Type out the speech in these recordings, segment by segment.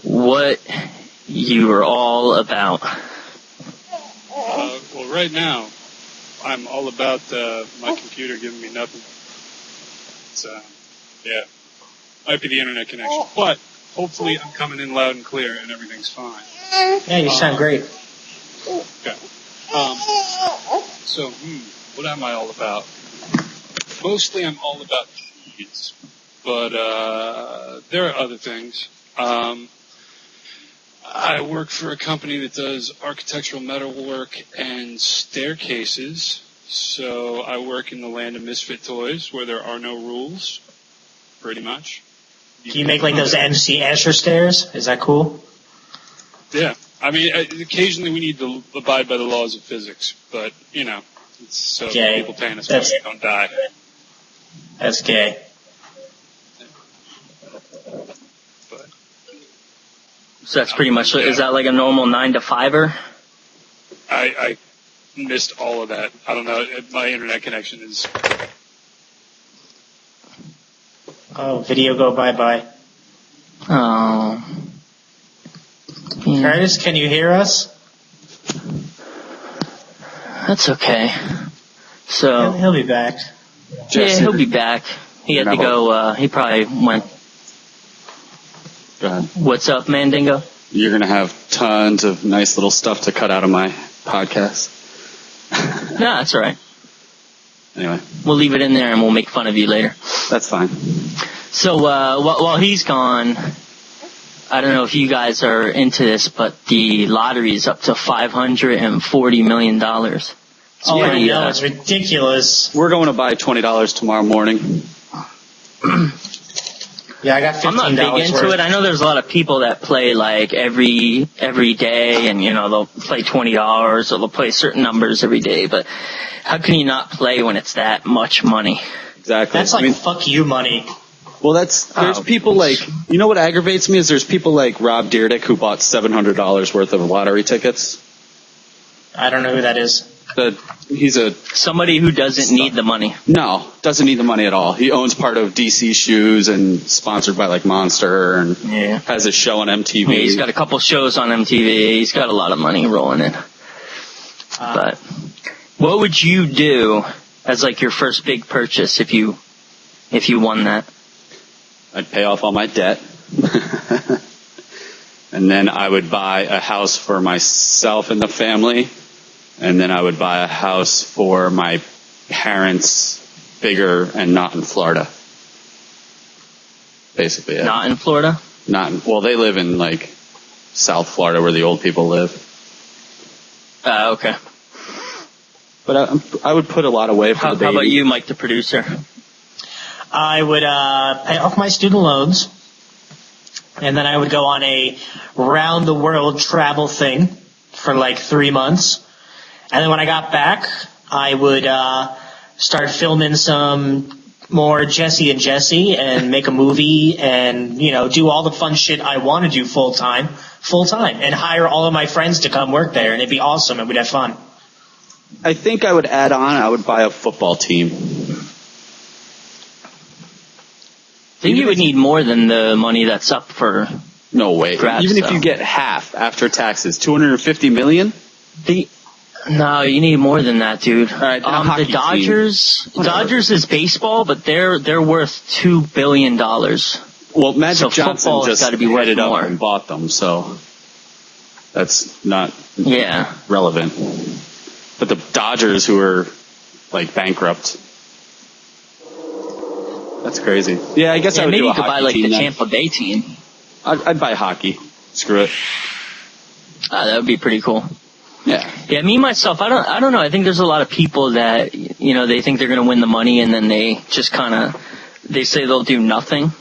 what you are all about. Well, right now, I'm all about my computer giving me nothing. It's, might be the internet connection, but hopefully I'm coming in loud and clear and everything's fine. Yeah, you sound great. Okay. So, what am I all about? Mostly I'm all about cheese, but there are other things. I work for a company that does architectural metalwork and staircases. So I work in the land of misfit toys where there are no rules, pretty much. Do you make like those MC Escher stairs? Is that cool? Yeah. I mean, occasionally we need to abide by the laws of physics, but, it's so gay. People paying us money don't die. That's gay. But, So that's pretty much, is that like a normal 9 to 5-er? I missed all of that. I don't know. My internet connection is... Oh, video go bye-bye. Oh. Yeah. Curtis, can you hear us? That's okay. So He'll be back. yeah, he'll be back. He had to go. He probably went. Go ahead. What's up, Mandingo? You're going to have tons of nice little stuff to cut out of my podcast. No, that's all right. Anyway. We'll leave it in there and we'll make fun of you later. That's fine. So while he's gone, I don't know if you guys are into this, but the lottery is up to $540 million. It's I know, it's ridiculous. We're going to buy $20 tomorrow morning. Yeah, I got $15 I'm not big into worth. it. I know there's a lot of people that play like every day, and they'll play $20 or they'll play certain numbers every day. But how can you not play when it's that much money? Exactly. That's like fuck you money. Well, there's people like, what aggravates me is there's people like Rob Dyrdek who bought $700 worth of lottery tickets. I don't know who that is. He's somebody who doesn't need the money. No, doesn't need the money at all. He owns part of DC Shoes and sponsored by like Monster and has a show on MTV. Yeah, he's got a couple shows on MTV. He's got a lot of money rolling in. But what would you do as like your first big purchase if you won that? I'd pay off all my debt. And then I would buy a house for myself and the family. And then I would buy a house for my parents, bigger and not in Florida. Basically, yeah. Not in Florida? Well, they live in like South Florida where the old people live. Okay. But I would put a lot away for the baby. How about you, Mike, the producer? I would pay off my student loans, and then I would go on a round-the-world travel thing for like 3 months. And then when I got back, I would start filming some more Jesse and Jesse and make a movie and, do all the fun shit I want to do full time, and hire all of my friends to come work there, and it'd be awesome, and we'd have fun. I think I would I would buy a football team. I think you would need more than the money that's up for No way. grabs, Even if though. you get half after taxes, $250 million? No, you need more than that, dude. All right, the Dodgers is baseball, but they're worth $2 billion. Well, Magic Johnson just got to be headed worth more. up and bought them, so that's not relevant. But the Dodgers, who are like bankrupt, that's crazy. Yeah, I guess I would maybe do a you could hockey buy like team the then. Tampa Bay team. I'd buy hockey. Screw it. That would be pretty cool. Yeah. Yeah, me myself, I don't know. I think there's a lot of people that they think they're going to win the money and then they just they say they'll do nothing.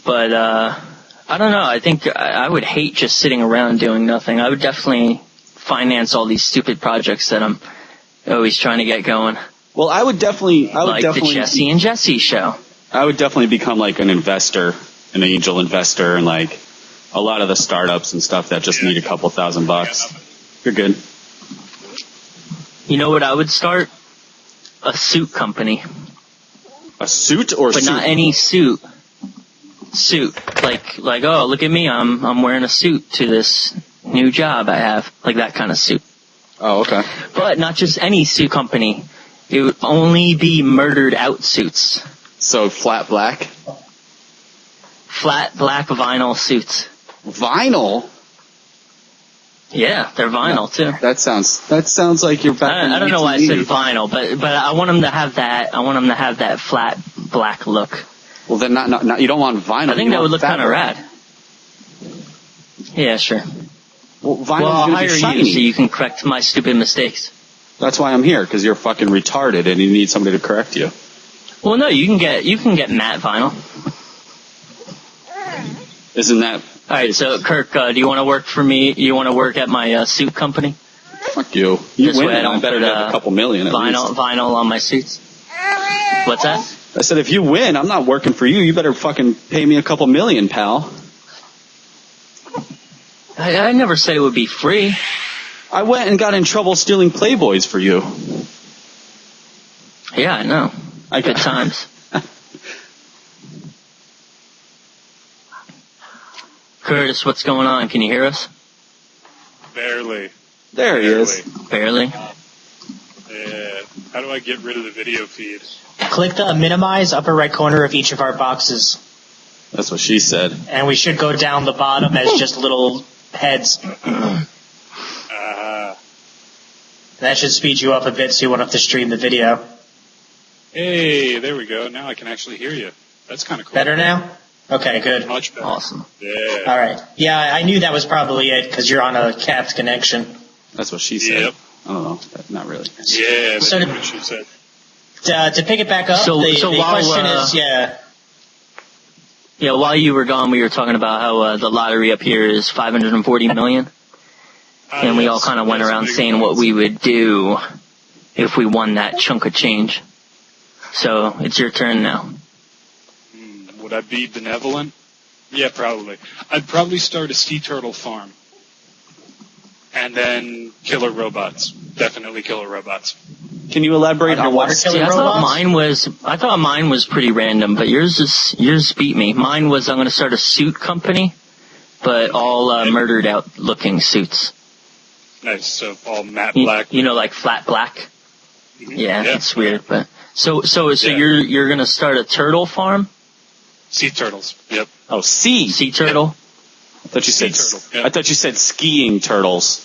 But I don't know. I think I would hate just sitting around doing nothing. I would definitely finance all these stupid projects that I'm always trying to get going. Well, I would definitely the Jesse and Jesse show. I would definitely become like an investor, an angel investor, and like a lot of the startups and stuff that just need a couple $1,000. You're good. You know what I would start? A suit company. A suit or but suit? not any suit. suit. Like, oh, look at me, I'm wearing a suit to this new job I have. Like that kind of suit. Oh, okay. But not just any suit company. It would only be murdered out suits. So flat black? Flat black vinyl suits. Vinyl? Yeah, they're vinyl too. That sounds like you're back in I don't know why I said 1980. vinyl, but I want them to have that. I want them to have that flat black look. Well, then not you don't want vinyl. I think you that would want look kind of fabric. rad. Yeah, sure. Well, vinyl Well, I'll is hire going to be you shiny. so you can correct my stupid mistakes. That's why I'm here, because you're fucking retarded and you need somebody to correct you. Well, no, you can get matte vinyl. Isn't that... All right, so Kirk, do you want to work for me? You want to work at my suit company? Fuck you. You This win, way I I don't better put, have a couple million at least. vinyl on my suits. What's that? I said, if you win, I'm not working for you. You better fucking pay me a couple million, pal. I never said it would be free. I went and got in trouble stealing Playboys for you. Yeah, I know. I Good got times. Curtis, what's going on? Can you hear us? Barely. There he is. Barely. Yeah. How do I get rid of the video feed? Click the minimize upper right corner of each of our boxes, That's what she said. and we should go down the bottom as just little heads. That should speed you up a bit so you won't have to stream the video. Hey, there we go. Now I can actually hear you. That's kind of cool. Better now? Okay, good. Much better. Awesome. Yeah. All right. Yeah, I knew that was probably it because you're on a capped connection. That's what she said. Yep. I don't know. Not really. Yeah, that's So what she said. To pick it back up, So the while, question is, Yeah, while you were gone, we were talking about how the lottery up here is 540 million. And we all kind of went around saying what we would do if we won that chunk of change. So it's your turn now. Would I be benevolent? Yeah, probably. I'd probably start a sea turtle farm. And then killer robots. Definitely killer robots. Can you elaborate on Underwater what? killer See, I thought robots? mine was pretty random, but yours beat me. Mine was I'm going to start a suit company, but all murdered out looking suits. Nice. So all matte You, black. you know, like flat black. Yeah, Yeah. it's weird, but so Yeah. you're going to start a turtle farm, Sea turtles. Yep. Oh, sea. sea turtle. I thought you said. Sea turtle, yeah. I thought you said skiing turtles.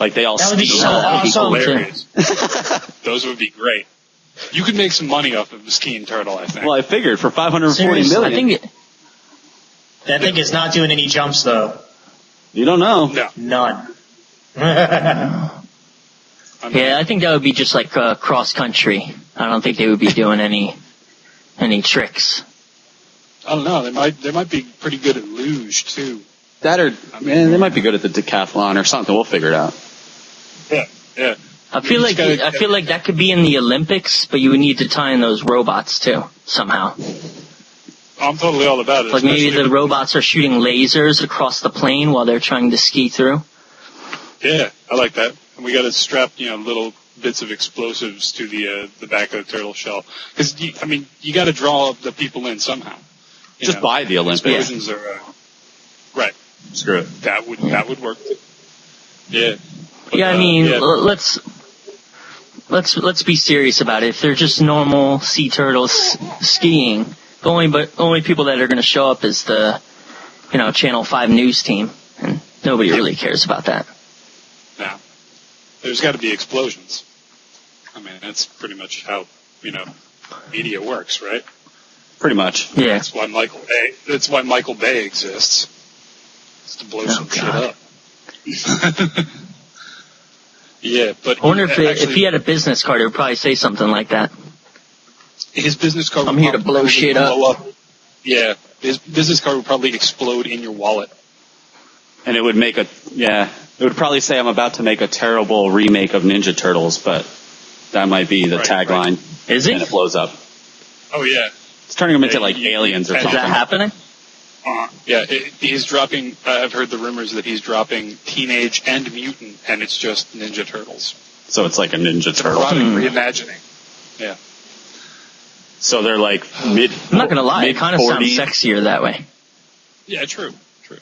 Like they all That would be ski. so that'd be awesome. cool, too. Hilarious. Those would be great. You could make some money off of the skiing turtle, I think. Well, I figured for 540 Seriously, million. I think it, That thing is not doing any jumps, though. You don't know. No. None. yeah, I think that would be just like cross country. I don't think they would be doing any tricks. I don't know. They might be pretty good at luge too. That or man, they might be good at the decathlon or something. We'll figure it out. Yeah. Yeah. I feel like that could be in the Olympics, but you would need to tie in those robots too somehow. I'm totally all about it. Like maybe especially the with- robots are shooting lasers across the plane while they're trying to ski through. Yeah, I like that. And we got to strap, little bits of explosives to the back of the turtle shell. Because you got to draw the people in somehow. You Just know, buy the Olympics. explosions are right. Screw it. That would work. Yeah. But, Yeah, I mean, yeah. let's be serious about it. If they're just normal sea turtles skiing, the only people that are going to show up is the, Channel 5 news team, and nobody really cares about that. Now, there's got to be explosions. I mean, that's pretty much how media works, right? Pretty much. Yeah. That's why Michael Bay exists. It's to blow some God. shit up. Yeah, but I wonder if actually, he had a business card, it would probably say something like that. his business card. I'm would here to blow probably shit up. blow Yeah, his business card would probably explode in your wallet. And it would it would probably say I'm about to make a terrible remake of Ninja Turtles, but that might be the Right, tagline. Is And it? it blows up. Oh yeah, It's turning them into Yeah, like aliens or is Is something. that happening? yeah. He's dropping. I've heard the rumors that he's dropping Teenage and Mutant, and it's just Ninja Turtles. So it's like a Ninja Turtle. Erotic reimagining. Yeah. So they're like mid. I'm not gonna lie, it kind of sounds 40 sexier that way. Yeah, true.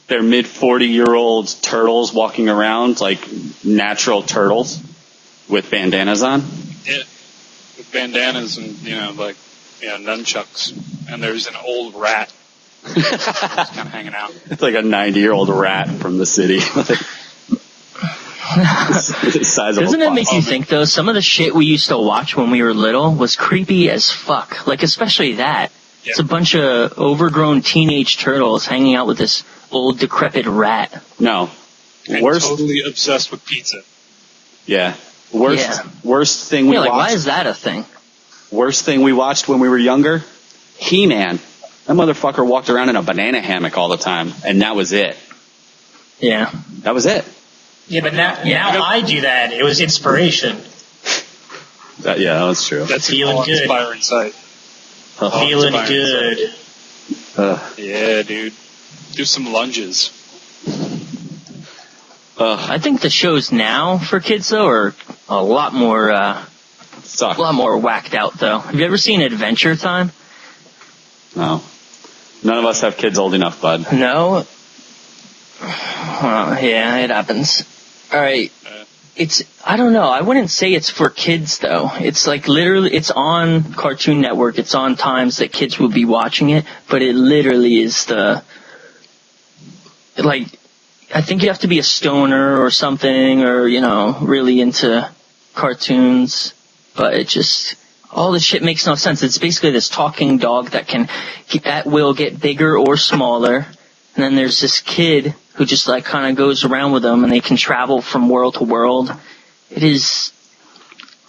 They're mid 40-year-old turtles walking around like natural turtles with bandanas on. Yeah, with bandanas and nunchucks. And there's an old rat just kind of hanging out. It's like a 90-year-old rat from the city. The size of Doesn't a it make you think though? Some of the shit we used to watch when we were little was creepy as fuck. Like especially that. Yeah. It's a bunch of overgrown teenage turtles hanging out with this old decrepit rat. No. And Worst. totally obsessed with pizza. Yeah. Worst. Yeah. Worst thing we Yeah, like watched. why is that a thing? Worst thing we watched when we were younger. He-Man. That motherfucker walked around in a banana hammock all the time, and that was it. Yeah. That was it. Yeah, but now I do that. It was inspiration. Yeah, that's true. That's Feeling an good. inspiring sight. Feeling inspiring good. Yeah, dude. Do some lunges. I think the shows now for kids though are a lot more Suck. whacked out though. Have you ever seen Adventure Time? No. None of us have kids old enough, bud. No. Yeah, it happens. All right. I don't know. I wouldn't say it's for kids though. It's like literally, it's on Cartoon Network. It's on times that kids will be watching it, but it literally is I think you have to be a stoner or something, or, really into cartoons, but it just, all this shit makes no sense. It's basically this talking dog that can, at will, get bigger or smaller, and then there's this kid who just kind of goes around with them, and they can travel from world to world. It is,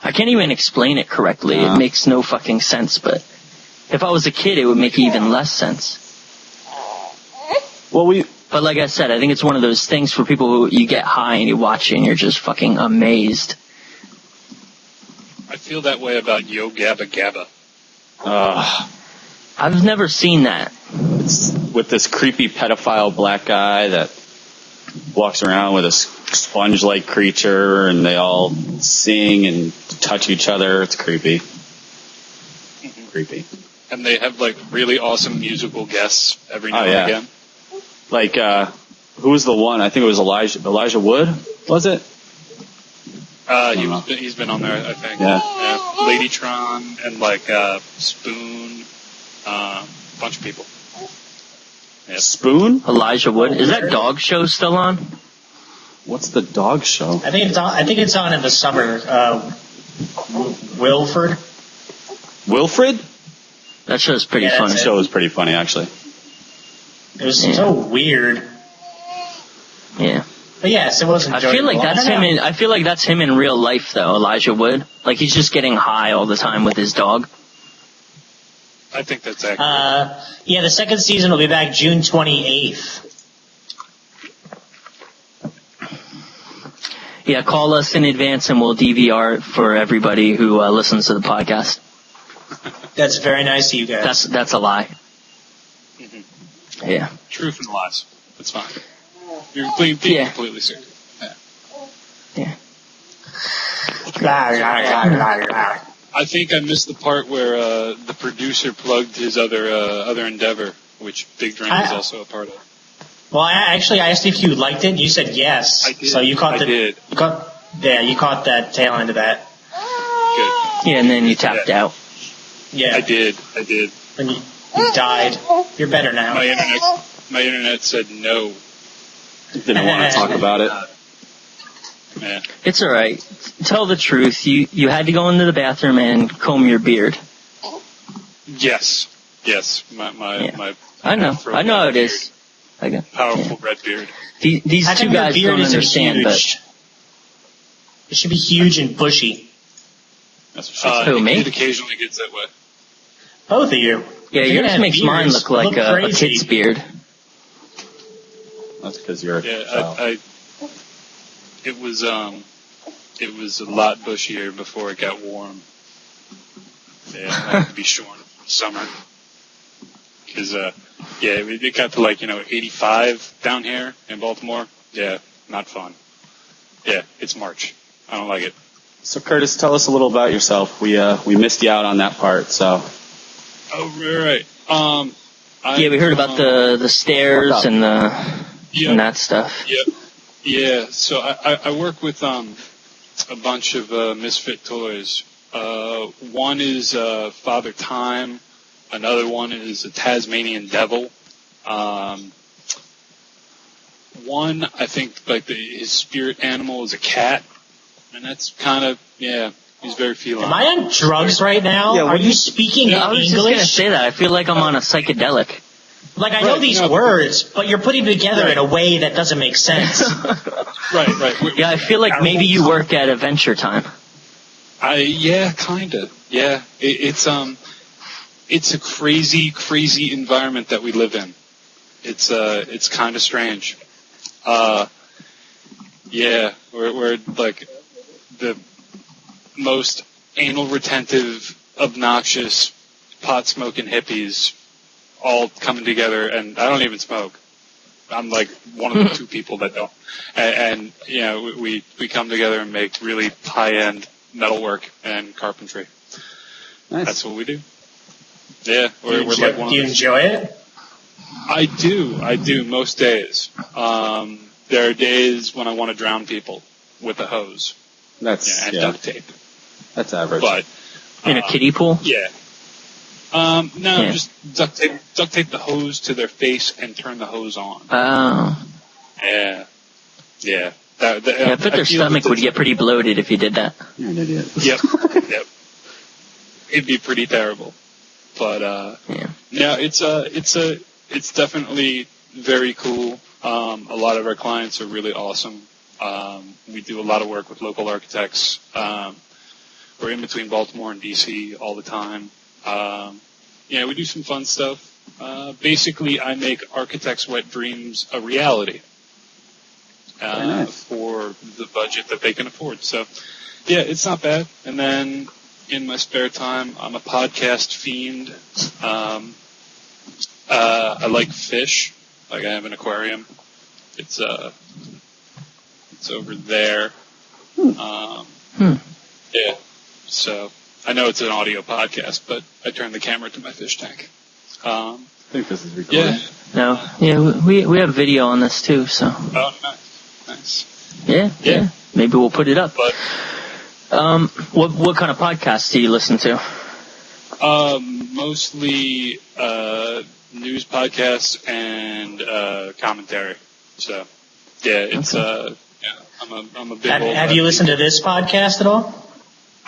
I can't even explain it correctly. It makes no fucking sense, but if I was a kid, it would make even less sense. Well, But like I said, I think it's one of those things for people who you get high and you watch it and you're just fucking amazed. I feel that way about Yo Gabba Gabba. I've never seen that. It's with this creepy pedophile black guy that walks around with a sponge-like creature, and they all sing and touch each other. It's creepy. Creepy. And they have really awesome musical guests every now Oh, yeah. and again. Like, who was the one? I think it was Elijah Wood, was it? He's been on there, I think. Yeah. Ladytron and Spoon, bunch of people. Yeah. Spoon? Elijah Wood. Is that dog show still on? What's the dog show? I think it's on in the summer. Wilford. Wilfred? That show's pretty Yeah, funny. The show was pretty funny, actually. It was so weird. Yeah. But yes, it was I enjoyable. feel like that's him in real life though, Elijah Wood. Like he's just getting high all the time with his dog. I think that's accurate. Yeah, the second season will be back June 28th. Yeah, call us in advance and we'll DVR it for everybody who listens to the podcast. That's very nice of you guys. That's a lie. Yeah. Truth and lies. That's fine. You're being completely serious. Yeah. I think I missed the part where the producer plugged his other endeavor, which Big Drink is also a part of. Well, I asked if you liked it. You said yes. I did. So you caught I did. You caught that tail end of that. Good. Yeah, and then you tapped out. Yeah. I did. And you died. You're better now. My internet said no. Didn't want to talk about it. Yeah. It's alright. Tell the truth. You had to go into the bathroom and comb your beard. Yes. My I know how it is. powerful red beard. These How two come your guys beard don't isn't understand, huge? It should be huge and bushy. That's what she said. Who, me? It occasionally gets that way. Both of you. Yeah, If you're yours gonna makes have mine beards, look like a crazy. kid's beard. That's because you're a Yeah, child. it was a lot bushier before it got warm. Yeah, it had to be shorn in summer. Because, it got to 85 down here in Baltimore. Yeah, not fun. Yeah, it's March. I don't like it. So Curtis, tell us a little about yourself. We missed you out on that part, so. Oh, right. Yeah, we heard about the stairs and and that stuff. Yep. Yeah. So I work with a bunch of misfit toys. One is Father Time. Another one is a Tasmanian Devil. One, I think, like his spirit animal is a cat, and that's kind of he's very feline. Am I on drugs right now? Yeah, Are you speaking I was just gonna English? say that. I feel like I'm on a psychedelic. Like, I know Right, these no, words, but you're putting them together in a way that doesn't make sense. Right. Yeah, I feel like maybe you work at Adventure Time. Kinda. Yeah. It's a crazy environment that we live in. It's kind of strange. We're like the most anal retentive, obnoxious, pot smoking hippies all coming together, and I don't even smoke. I'm like one of the two people that don't. And we come together and make really high-end metalwork and carpentry. Nice. That's what we do. Yeah, we're Do like one you of the, enjoy it? I do most days. There are days when I want to drown people with a hose That's and duct tape. That's average. But In a kiddie pool? yeah. Just duct tape the hose to their face and turn the hose on. Oh. Yeah. Yeah, I bet their stomach would get pretty bloated if you did that. You're an idiot. Yep. It'd be pretty terrible. But it's definitely very cool. A lot of our clients are really awesome. We do a lot of work with local architects. We're in between Baltimore and DC all the time. We do some fun stuff. Basically, I make architects' wet dreams a reality for the budget that they can afford. So, yeah, it's not bad. And then in my spare time, I'm a podcast fiend. I like fish. Like, I have an aquarium. It's over there. Yeah. So I know it's an audio podcast, but I turned the camera to my fish tank. I think this is recorded. No. Yeah, we have video on this too, so. Oh, nice. Yeah. Maybe we'll put it up. But what kind of podcasts do you listen to? mostly news podcasts and commentary. So yeah, it's I'm a big. Have you listened to this podcast at all?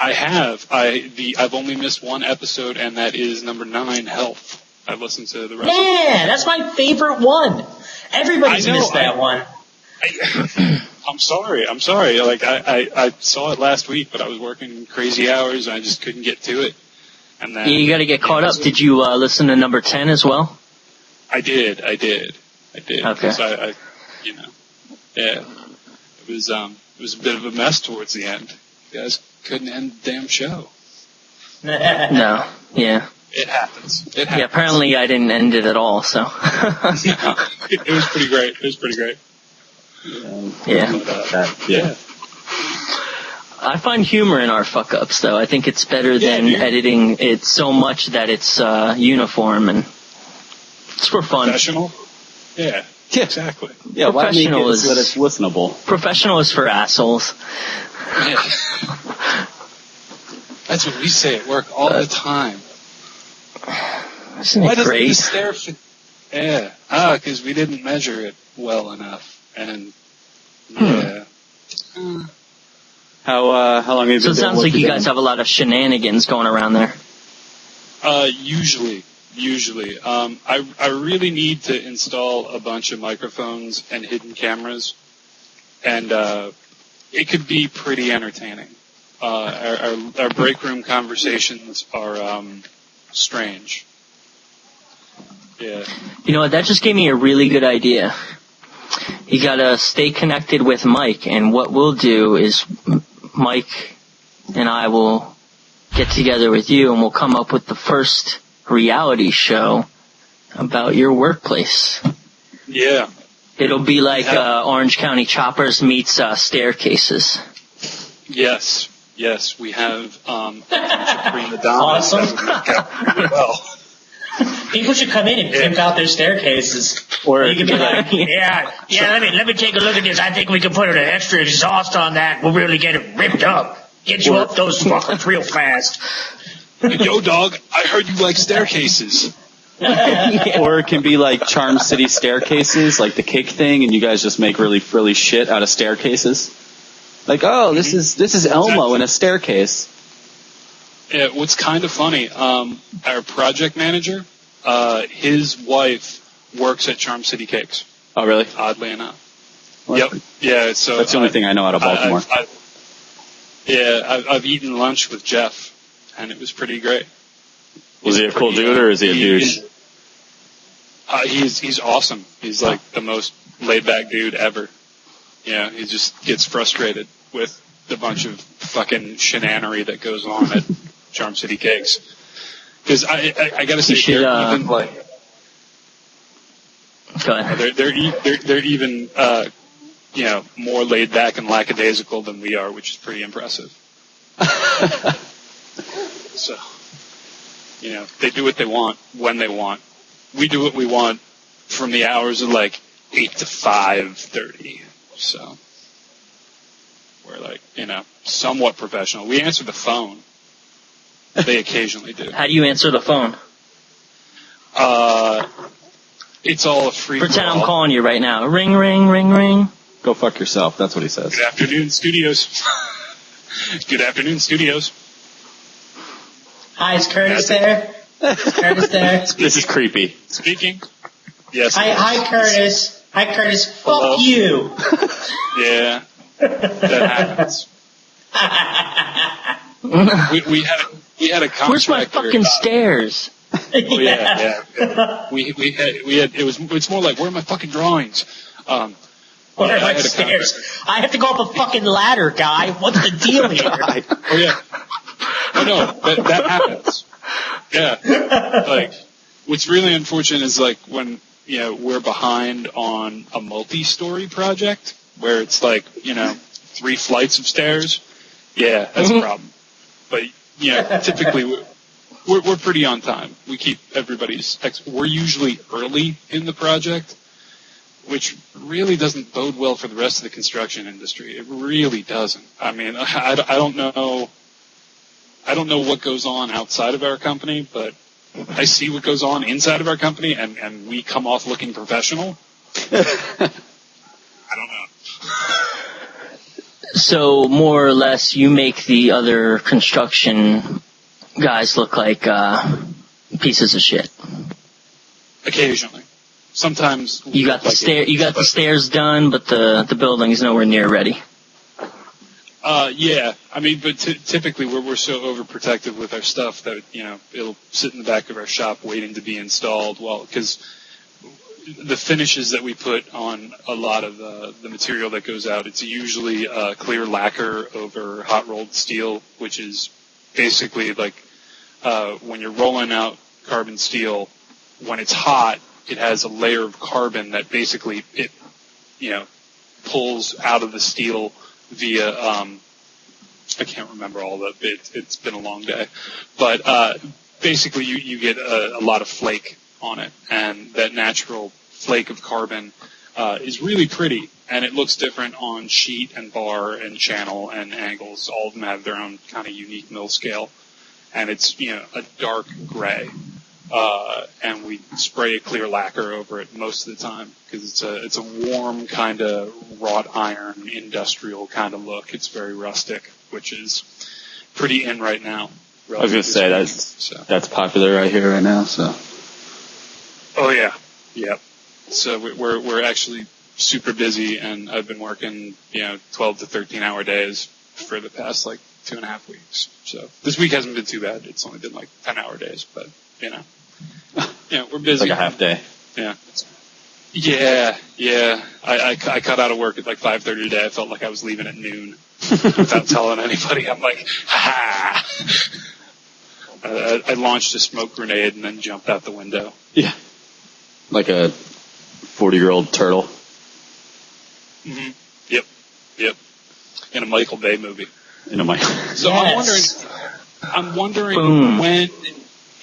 I have. I've only missed one episode, and that is number 9, Health. I've listened to the rest. Yeah, that's my favorite one. Everybody's missed that one. I'm sorry. Like I saw it last week, but I was working crazy hours, and I just couldn't get to it. And then you got to get caught up. Did you listen to number 10 as well? I did. Okay. Because I yeah, it was a bit of a mess towards the end. You guys couldn't end the damn show. No. Yeah. It happens. Yeah, apparently I didn't end it at all, so. It was pretty great. Yeah. But, yeah. I find humor in our fuck-ups, though. I think it's better than editing it so much that it's uniform and it's for fun. Professional? Yeah, exactly. Yeah, why make it Professional so that it's listenable? Professional is for assholes. Yeah. That's what we say at work all the time. Isn't Why it doesn't great? the stair fit? Yeah. Because we didn't measure it well enough. And, yeah. How long have you been So it sounds like you guys have a lot of shenanigans going around there. Usually. I really need to install a bunch of microphones and hidden cameras. And, it could be pretty entertaining. Our break room conversations are, strange. Yeah. You know what? That just gave me a really good idea. You gotta stay connected with Mike, and what we'll do is Mike and I will get together with you, and we'll come up with the first reality show about your workplace. Yeah. It'll be like Orange County Choppers meets Staircases. Yes, we have a bunch of prima donnas Awesome. that would work out really well. People should come in and pimp out their staircases. Or You can be like, yeah, let me take a look at this. I think we can put an extra exhaust on that. We'll really get it ripped up. Get you up those fuckers real fast. Yo, dog, I heard you like staircases. or it can be like Charm City staircases, like the cake thing, and you guys just make really frilly shit out of staircases. Like, oh, this is Elmo in a staircase. Yeah, what's kind of funny, our project manager, his wife works at Charm City Cakes. Oh, really? Oddly enough. Well, Yep. Yeah. So that's the only thing I know out of Baltimore. I've eaten lunch with Jeff, and it was pretty great. Was he a cool dude or is he a douche? He's awesome. He's like the most laid back dude ever. Yeah, he just gets frustrated with the bunch of fucking shenanery that goes on at Charm City Cakes. Because I gotta say, they're even like. Go ahead. They're even more laid back and lackadaisical than we are, which is pretty impressive. So, they do what they want when they want. We do what we want from the hours of like 8 to 5:30. So we're like, somewhat professional. We answer the phone. They occasionally do. How do you answer the phone? It's all a free Pretend call. I'm calling you right now. Ring, ring, ring, ring. Go fuck yourself. That's what he says. Good afternoon, studios. Good afternoon, studios. Hi, is Curtis there? Is Curtis there? This is creepy. Speaking. Yes. Hi, Curtis. Hi, Curtis. Hello. Fuck you. Yeah. That happens. we had a contractor. Where's my fucking stairs? Oh yeah. It's more like, where are my fucking drawings? Where are my stairs? I have to go up a fucking ladder, guy. What's the deal here? Oh yeah. Oh no, that happens. Yeah. Like, what's really unfortunate is like when, we're behind on a multi-story project where it's like, 3 flights of stairs. Yeah, that's a problem. But, typically we're pretty on time. We keep everybody's, we're usually early in the project, which really doesn't bode well for the rest of the construction industry. It really doesn't. I mean, I don't know what goes on outside of our company, but I see what goes on inside of our company, and we come off looking professional. I don't know. So, more or less, you make the other construction guys look like pieces of shit. Occasionally. Sometimes You got the stairs done, but the building's nowhere near ready. Yeah. I mean, but typically we're so overprotective with our stuff that, it'll sit in the back of our shop waiting to be installed. Well, because the finishes that we put on a lot of the material that goes out, it's usually clear lacquer over hot rolled steel, which is basically like when you're rolling out carbon steel, when it's hot, it has a layer of carbon that basically it, pulls out of the steel via, I can't remember all of it. It's been a long day. But basically you get a lot of flake on it, and that natural flake of carbon is really pretty, and it looks different on sheet and bar and channel and angles. All of them have their own kind of unique mill scale, and it's a dark gray. And we spray a clear lacquer over it most of the time because it's a warm kind of wrought iron industrial kind of look. It's very rustic, which is pretty in right now. I was going to say that's popular right here right now. So. Oh yeah, yep. So we're actually super busy, and I've been working 12 to 13-hour days for the past like 2.5 weeks. So this week hasn't been too bad. It's only been like 10-hour days, but we're busy. Like a half day. Yeah. Yeah. I cut out of work at like 5:30 today. I felt like I was leaving at noon without telling anybody. I'm like, ha ha. I launched a smoke grenade and then jumped out the window. Yeah. Like a 40-year-old turtle. Mm-hmm. Yep. In a Michael Bay movie. So yes. I'm wondering Boom. when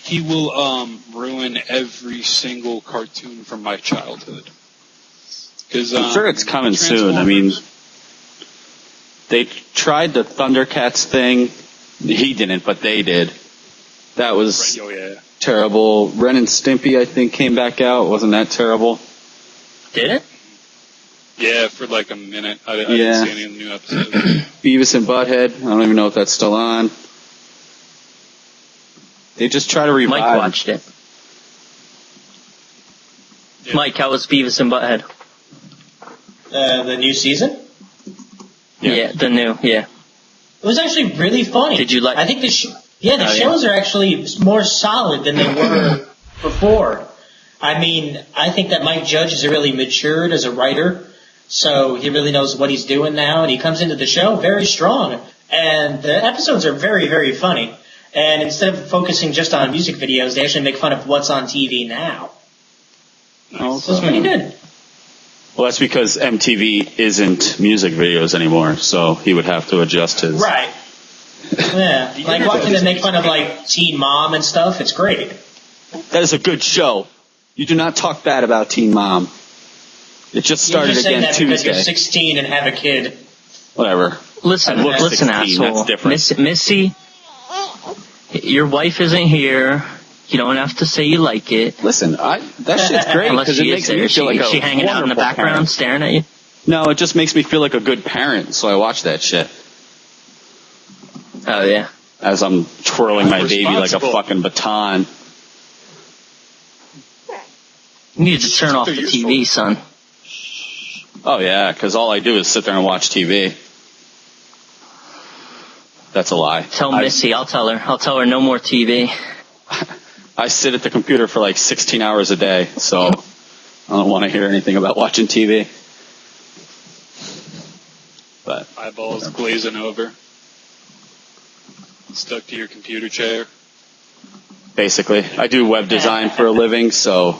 He will ruin every single cartoon from my childhood. I'm sure it's coming soon. I mean, they tried the Thundercats thing. He didn't, but they did. That was terrible. Ren and Stimpy, I think, came back out. Wasn't that terrible? Did it? Yeah, for like a minute. I didn't see any of the new episodes. Beavis and Butthead. I don't even know if that's still on. They just try to revive. Mike watched it. Yeah. Mike, how was Beavis and Butthead? The new season? Yeah, the new, yeah. It was actually really funny. Did you like? I think the shows are actually more solid than they were before. I mean, I think that Mike Judge has really matured as a writer, so he really knows what he's doing now, and he comes into the show very strong. And the episodes are very, very funny. And instead of focusing just on music videos, they actually make fun of what's on TV now. Oh, So it's pretty good. well, that's because MTV isn't music videos anymore, so he would have to adjust his. Right. Yeah. Like watching them make fun of like Teen Mom and stuff, it's great. That is a good show. You do not talk bad about Teen Mom. It just You're started just saying again that because you're Tuesday. 16 and have a kid. Whatever. Listen, I look 16, that's asshole. different. Missy, your wife isn't here. You don't have to say you like it. Listen, that shit's great Unless because it she makes is me there. feel like Is she a hanging out in the wonderful background parent. staring at you? No, it just makes me feel like a good parent, so I watch that shit Oh, yeah. as I'm twirling my baby like a Responsible. fucking baton. You need to turn off the TV, son. Oh yeah, because all I do is sit there and watch TV. That's a lie. Tell Missy, I'll tell her. I'll tell her no more TV. I sit at the computer for like 16 hours a day, so I don't want to hear anything about watching TV. But Eyeballs glazing over. Stuck to your computer chair. basically, I do web design for a living, so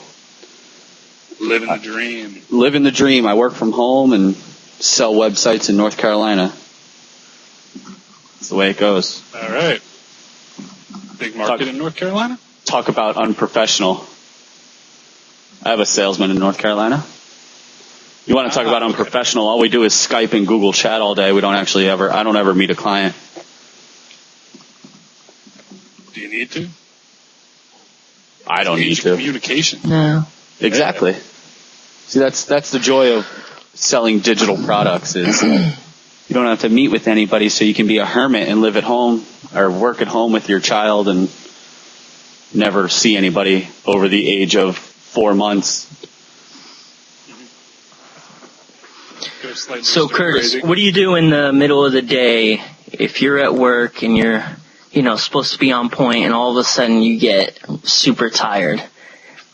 Living the dream. living the dream. I work from home and sell websites in North Carolina. That's the way it goes. All right. Big market in North Carolina? Talk about unprofessional. I have a salesman in North Carolina. You want to talk about unprofessional? All we do is Skype and Google Chat all day. We don't actually I don't ever meet a client. Do you need to? I don't need Age of to. communication. No. Exactly. See, that's the joy of selling digital products is you don't have to meet with anybody, so you can be a hermit and live at home or work at home with your child and never see anybody over the age of 4 months. Go slightly So, stir Curtis, crazy. what do you do in the middle of the day if you're at work and you're, supposed to be on point and all of a sudden you get super tired?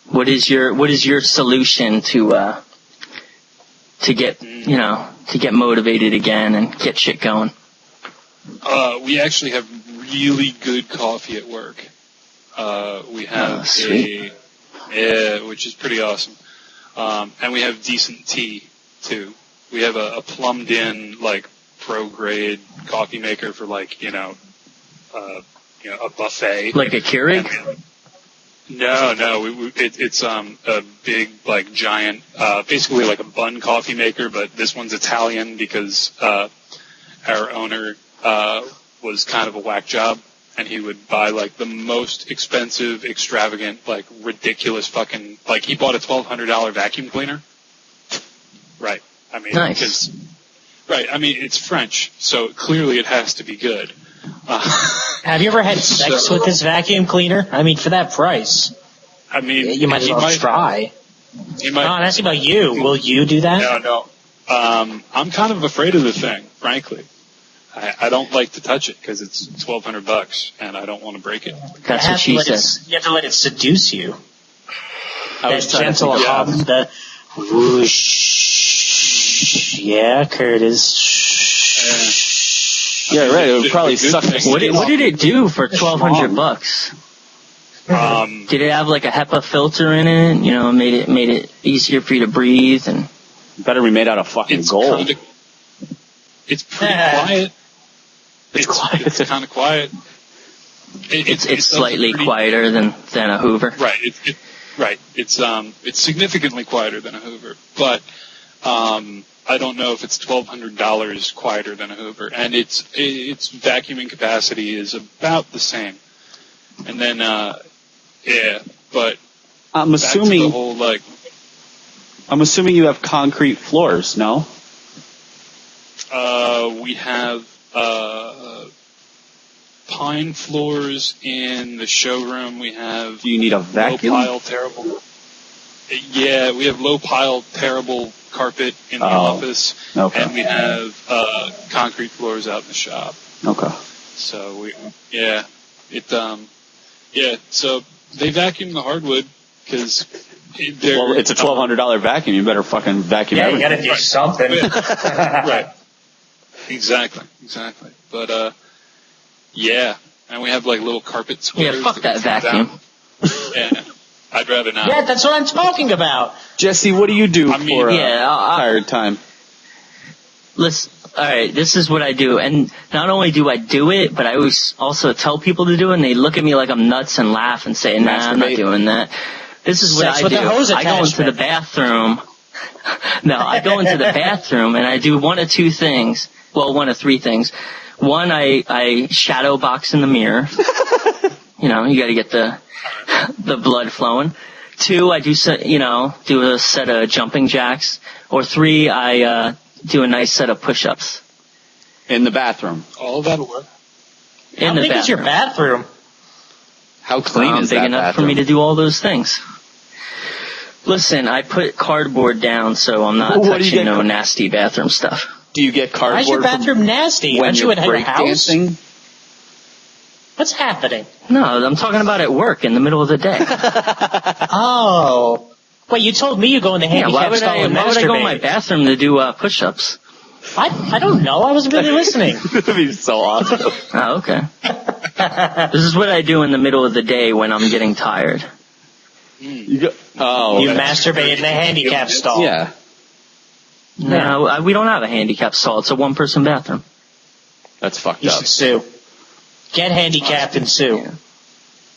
What is your solution to get motivated again and get shit going? We actually have really good coffee at work. We have sweet. which is pretty awesome. And we have decent tea too. We have a plumbed in pro grade coffee maker for a buffet. Like a Keurig? No. It's a big giant, basically like a bun coffee maker, but this one's Italian because our owner was kind of a whack job, and he would buy the most expensive, extravagant, ridiculous fucking he bought a $1,200 vacuum cleaner. Right. I mean, nice. Right. I mean, it's French, so clearly it has to be good. Have you ever had sex with this vacuum cleaner? I mean, for that price, I mean, you might as well try. He might. No, I'm asking about you. Will you do that? No. I'm kind of afraid of the thing, frankly. I don't like to touch it because it's $1,200 and I don't want to break it. That's what she said. You have to let it seduce you. I That was trying to gentle think hum, of- the whoosh. Yeah, Curtis. Yeah, right. It would The probably good suck. thing- What did it do for $1,200? Did it have a HEPA filter in it? Made it easier for you to breathe and. Better be made out of fucking gold. It's pretty quiet. It's quiet. It's kind of quiet. It's slightly quieter than a Hoover. Right. Right. It's significantly quieter than a Hoover, but I don't know if it's $1,200 quieter than a Hoover, and its vacuuming capacity is about the same. And then but I'm assuming back to the whole, I'm assuming you have concrete floors, no? We have pine floors in the showroom. We have Do you need a vacuum? low pile terrible. Yeah, we have low pile terrible carpet in the office, Okay. and we have concrete floors out in the shop. Okay. So so they vacuum the hardwood because It's a $1,200 vacuum. You better fucking vacuum Yeah, you everything. gotta do something. right. Exactly. But and we have little carpet squares. Yeah, fuck that come vacuum. down. Yeah, I'd rather not. Yeah, that's what I'm talking about. Jesse, what do you do for I- tired time? Listen, all right, this is what I do, and not only do I do it, but I always also tell people to do it, and they look at me like I'm nuts and laugh and say, "Nah, I'm not Masturbate. doing that." This is what Sex I with do. a hose I go into the attachment. bathroom. No, I go into the bathroom and I do one of two things. Well, one of three things. One, I shadow box in the mirror. You got to get the blood flowing. Two, I do a set of jumping jacks. Or three, I do a nice set of push-ups In the bathroom. All that'll work. in How the big bathroom. is your bathroom? How clean is big that enough bathroom? for me to do all those things. Listen, I put cardboard down so I'm not What do you touching get- no nasty bathroom stuff. Do you get cardboard Why is your bathroom nasty? when Aren't you you're at a break house? dancing? What's happening? No, I'm talking about at work in the middle of the day. Oh. Wait, you told me you go in the Yeah, handicap why would stall and I go in my masturbate. bathroom to do push-ups? I don't know. I wasn't really listening. That'd be so awesome. Oh, okay. This is what I do in the middle of the day when I'm getting tired. You You that's- masturbate in the handicap stall. Yeah. No, we don't have a handicap stall. It's a one-person bathroom. That's fucked You up. should sue. Get handicapped and sue.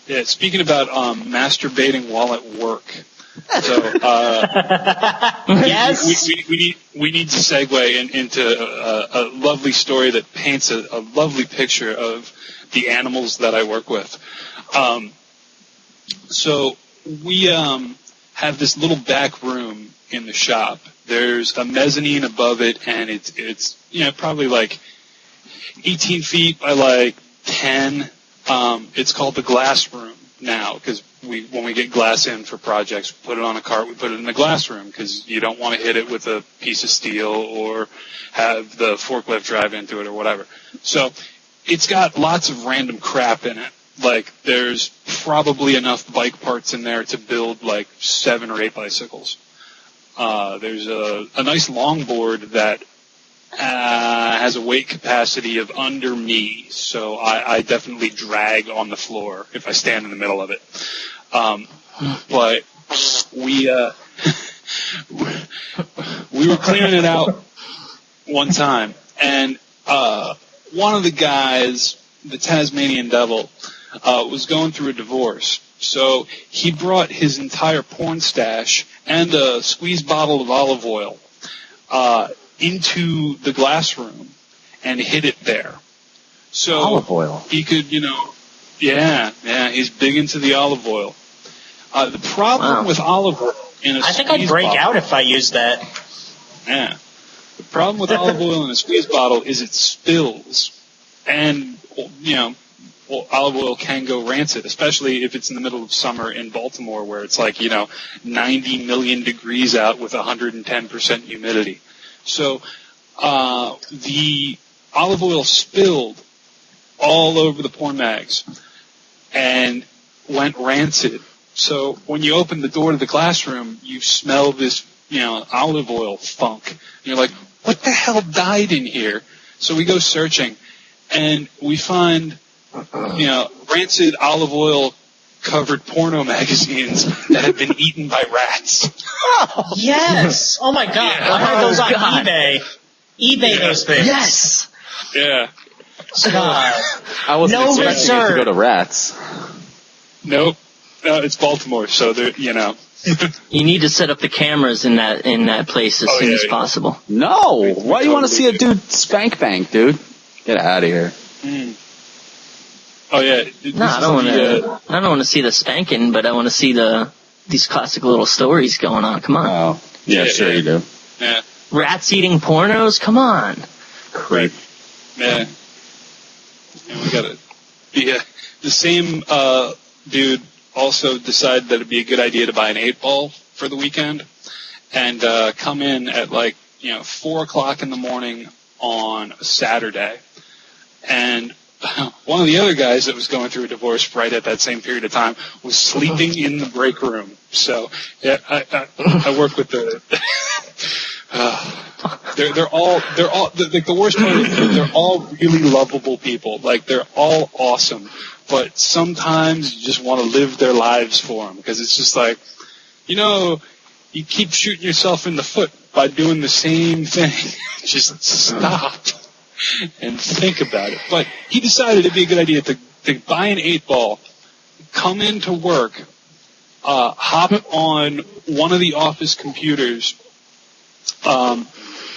Yeah, speaking about masturbating while at work. So Yes. we need to segue into a lovely story that paints a lovely picture of the animals that I work with. So we have this little back room in the shop. There's a mezzanine above it, and it's probably 18 feet by 10. It's called the glass room now because when we get glass in for projects, we put it on a cart, we put it in the glass room because you don't want to hit it with a piece of steel or have the forklift drive into it or whatever. So it's got lots of random crap in it. There's probably enough bike parts in there to build 7 or 8 bicycles. There's a nice longboard that has a weight capacity of under me, so I definitely drag on the floor if I stand in the middle of it. But we were clearing it out one time, and one of the guys, the Tasmanian Devil, was going through a divorce. So he brought his entire porn stash and a squeeze bottle of olive oil into the glass room and hid it there. So Olive oil. he could, he's big into the olive oil. The problem with olive oil in a I think I'd squeeze break bottle, out if I used that. Yeah. The problem with olive oil in a squeeze bottle is it spills. And, olive oil can go rancid, especially if it's in the middle of summer in Baltimore where it's 90 million degrees out with 110% humidity. So the olive oil spilled all over the porn mags and went rancid. So when you open the door to the classroom, you smell this, olive oil funk. And you're like, what the hell died in here? So we go searching, and we find, rancid olive oil covered porno magazines that have been eaten by rats. Yes. Oh my God. Yeah. I heard those on God. eBay. eBay those things. Yes. Yeah. I wasn't No, expecting it sir. to go to rats. Nope. No, it's Baltimore, so they're, you know. You need to set up the cameras in that place as Oh, soon yeah, as yeah. possible. No. Why do you want to see a totally dude spank bank, dude? Get out of here. Oh yeah. No, I don't want to. I don't want to see the spanking, but I want to see these classic little stories going on. Come on, Oh. Yeah, sure you do. Yeah. rats eating pornos. Come on. Right. Yeah. And we got it. The same dude also decided that it'd be a good idea to buy an 8-ball for the weekend and come in at 4:00 in the morning on a Saturday. And one of the other guys that was going through a divorce right at that same period of time was sleeping in the break room. So yeah, I work with the. They're all the worst part is they're all really lovable people. Like they're all awesome, but sometimes you just want to live their lives for them because it's just like, you keep shooting yourself in the foot by doing the same thing. Just stop and think about it. But he decided it'd be a good idea to buy an 8-ball, come into work, hop on one of the office computers,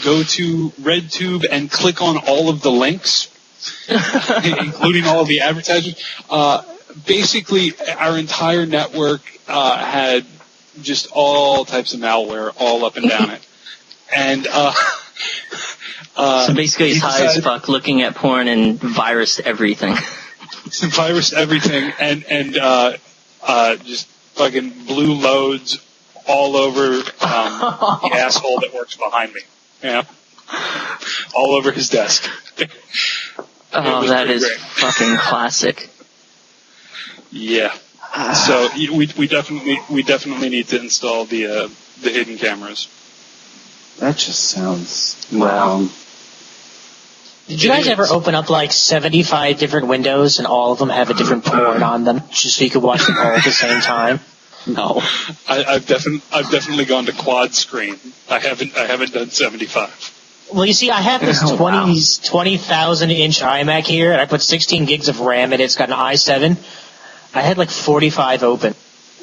go to RedTube and click on all of the links, including all of the advertisements. Basically, our entire network had just all types of malware all up and down it. And So basically, he's high as fuck, looking at porn and virused everything. virused everything and just fucking blew loads all over the asshole that works behind me. Yeah. All over his desk. Oh, that is great. fucking classic. Yeah. So we definitely need to install the hidden cameras. That just sounds wrong. Did you guys ever open up 75 different windows and all of them have a different porn on them, just so you could watch them all at the same time? No. I've definitely gone to quad screen. I haven't done 75. Well, you see, I have this 20,000 inch iMac here, and I put 16 gigs of RAM in it. It's got an i7. I had 45 open.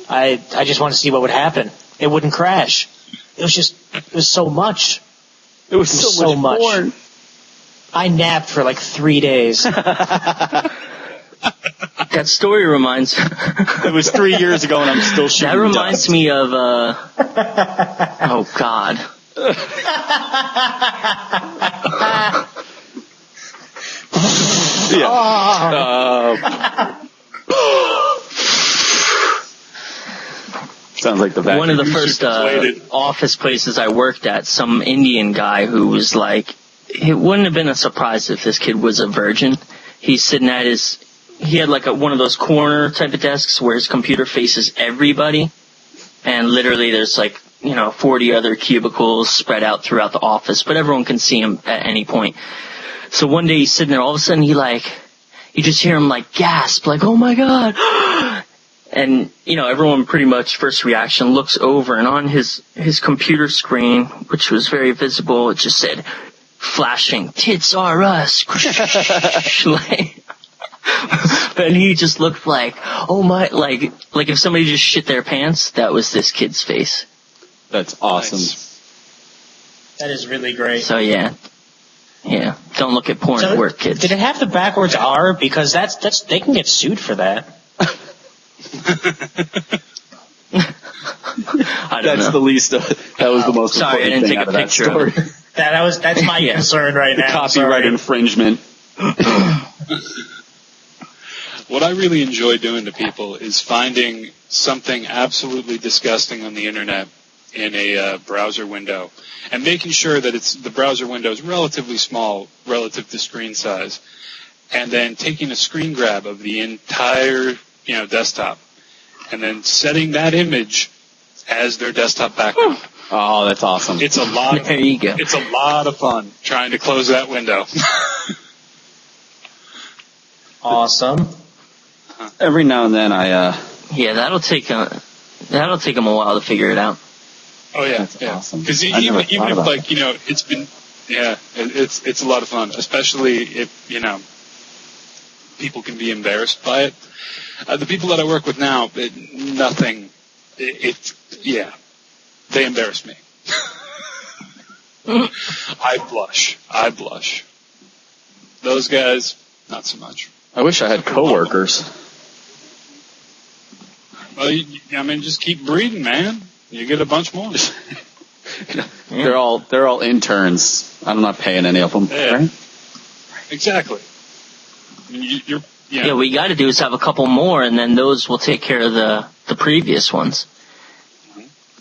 I just wanted to see what would happen. It wouldn't crash. It was so much. It was so much porn. I napped for 3 days. That story reminds. It was 3 years ago, and I'm still shooting. That reminds me of. Oh God. Yeah. Sounds like the vacuum. One of the first office places I worked at, some Indian guy who was it wouldn't have been a surprise if this kid was a virgin. He's sitting at he had one of those corner type of desks where his computer faces everybody, and literally there's 40 other cubicles spread out throughout the office, but everyone can see him at any point. So one day he's sitting there, all of a sudden you just hear him gasp, oh my God. And, everyone pretty much first reaction looks over, and on his computer screen, which was very visible, it just said, flashing, tits are us. And he just looked oh my, if somebody just shit their pants, that was this kid's face. That's awesome. Nice. That is really great. So yeah. Don't look at porn at work, kids. Did it have the backwards R? Because they can get sued for that. I don't That's know. the least. That was the most. Sorry, I important didn't thing take out a of that picture story. of it. That's my Yeah. concern right The now. copyright Sorry. infringement. What I really enjoy doing to people is finding something absolutely disgusting on the internet in a browser window and making sure that the browser window is relatively small relative to screen size, and then taking a screen grab of the entire desktop and then setting that image as their desktop background. Oh, that's awesome. It's a lot. There you go. It's a lot of fun trying to close that window. Awesome. Every now and then Yeah, that'll take them a while to figure it out. Oh yeah, That's yeah. awesome. Because I never even thought if about it's been, it's a lot of fun, especially if people can be embarrassed by it. The people that I work with now, they embarrass me. I blush. Those guys, not so much. I wish I had coworkers. Well, just keep breeding, man. You get a bunch more. They're all interns. I'm not paying any of them. Yeah. Right? Exactly. Yeah, what we got to do is have a couple more, and then those will take care of the previous ones.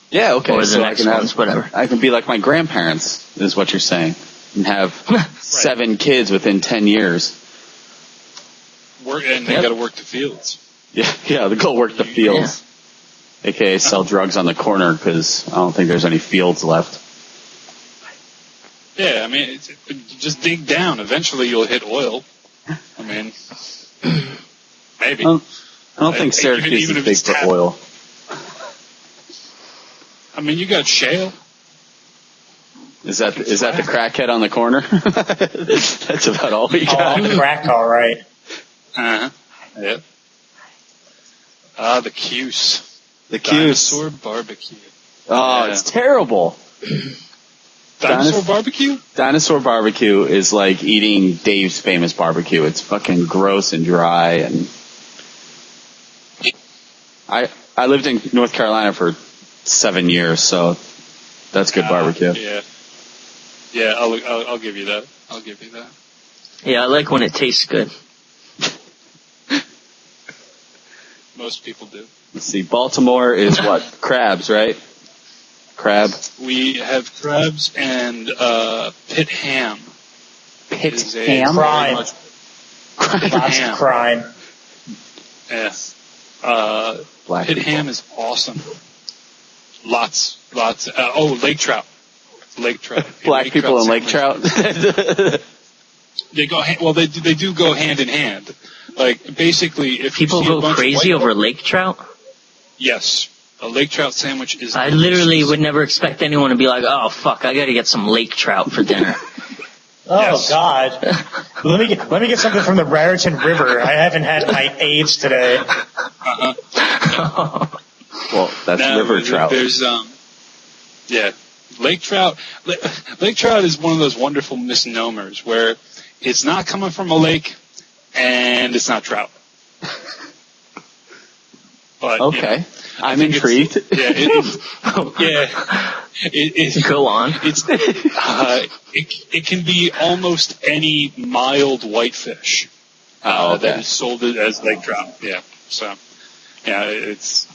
Yeah, okay. Or the so next ones, whatever. I can be like my grandparents, is what you're saying, and have 7 kids within 10 years. And they got to work the fields. Yeah, they go work the fields. AKA sell drugs on the corner because I don't think there's any fields left. Yeah, just dig down. Eventually you'll hit oil. Maybe. I don't think Syracuse is big for oil. You got shale. Is that the crackhead on the corner? That's about all we got. Oh, the crack, all right. Uh-huh. Yep. The Cuse. The Cuse. Dinosaur barbecue. Oh, it's terrible. Dinosaur barbecue? Dinosaur barbecue is like eating Dave's famous barbecue. It's fucking gross and dry. And I lived in North Carolina for 7 years, so that's good barbecue. Yeah. I'll give you that. Yeah, I like when it tastes good. Most people do. Let's see. Baltimore is what? Crabs, right? Crab. We have crabs and pit ham. Pit ham? Crime. Lots of crime. Yeah. Black pit people. ham is awesome. Lots. Lake trout. Black people and lake trout. They go. They do go hand in hand. Like basically, if people go crazy over lake trout. Yes, a lake trout sandwich is. I literally would never expect anyone to be like, "Oh fuck, I got to get some lake trout for dinner." Oh God! Let me get something from the Raritan River. I haven't had my AIDS today. Well, that's river trout. There's lake trout. Lake trout is one of those wonderful misnomers where it's not coming from a lake and it's not trout. But okay, I'm intrigued. Go on. It can be almost any mild whitefish that is sold as lake trout. Yeah, so it's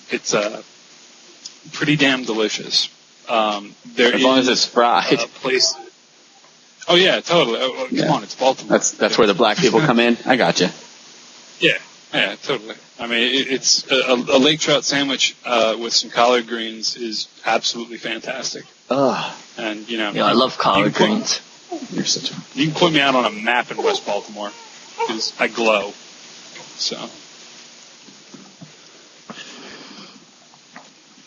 pretty damn delicious. As long as it's fried. Oh yeah, totally. Come on, it's Baltimore. That's where the black people come in. I gotcha. Yeah, totally. It's a lake trout sandwich with some collard greens is absolutely fantastic. Ugh. And I love collard greens. You're such a. You can put me out on a map in West Baltimore because I glow. So.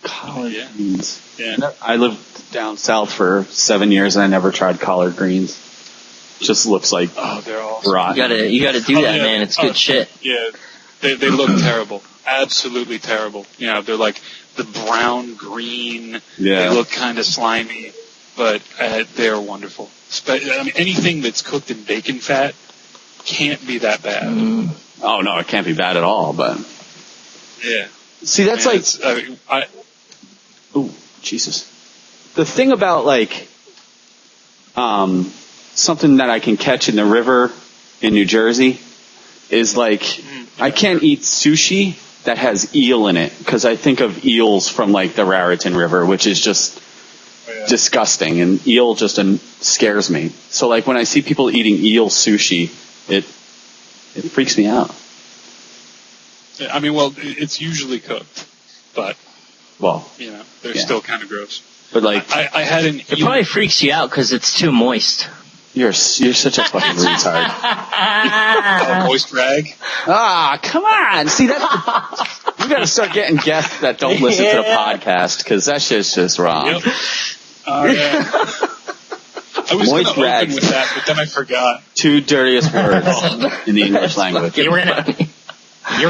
Collard greens. Yeah. I lived down south for 7 years and I never tried collard greens. Just looks like they're awesome. rotten. You gotta do that, man. It's good shit. Yeah, they look terrible, absolutely terrible. They're like the brown green. Yeah. They look kind of slimy, but they're wonderful. Anything that's cooked in bacon fat can't be that bad. Oh no, it can't be bad at all. But yeah, see, that's oh Jesus. The thing about something that I can catch in the river in New Jersey is I can't eat sushi that has eel in it because I think of eels from the Raritan River, which is just disgusting, and eel just scares me. So when I see people eating eel sushi, it freaks me out. It's usually cooked, but they're still kind of gross. But I had an. It probably freaks you out because it's too moist. You're such a fucking retard. Moist rag. Come on. See that? We got to start getting guests that don't listen to the podcast because that shit's just wrong. Yep. I was going Moist to open rags. with that, but then I forgot. Two dirtiest words in the English language. You were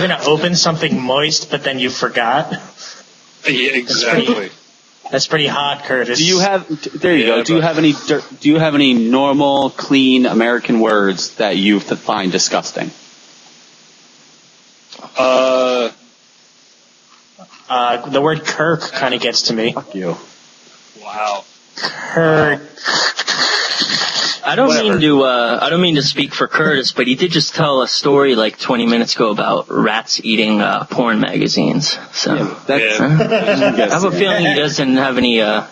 gonna open something moist, but then you forgot. Yeah, exactly. That's pretty hot, Curtis. Do you have? There you Yeah, go. Do you but- have any? Do you have any normal, clean American words that you find disgusting? The word Kirk kind of gets to me. Fuck you. Wow. Kirk. I don't mean to speak for Curtis, but he did just tell a story like 20 minutes ago about rats eating porn magazines. So That's, Yeah. I have a feeling he doesn't have any. Yeah,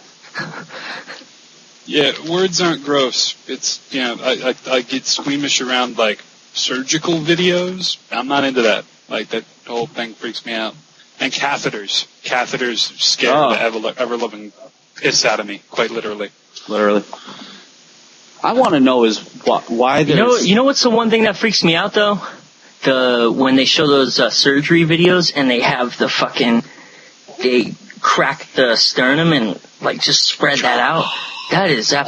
words aren't gross. It's, I get squeamish around, like, surgical videos. I'm not into that. Like, that whole thing freaks me out. And catheters. Catheters scare the ever-loving piss out of me, quite literally. Literally. I want to know is why there's. You know what's the one thing that freaks me out though? When they show those surgery videos and they have they crack the sternum and like just spread that out. That is that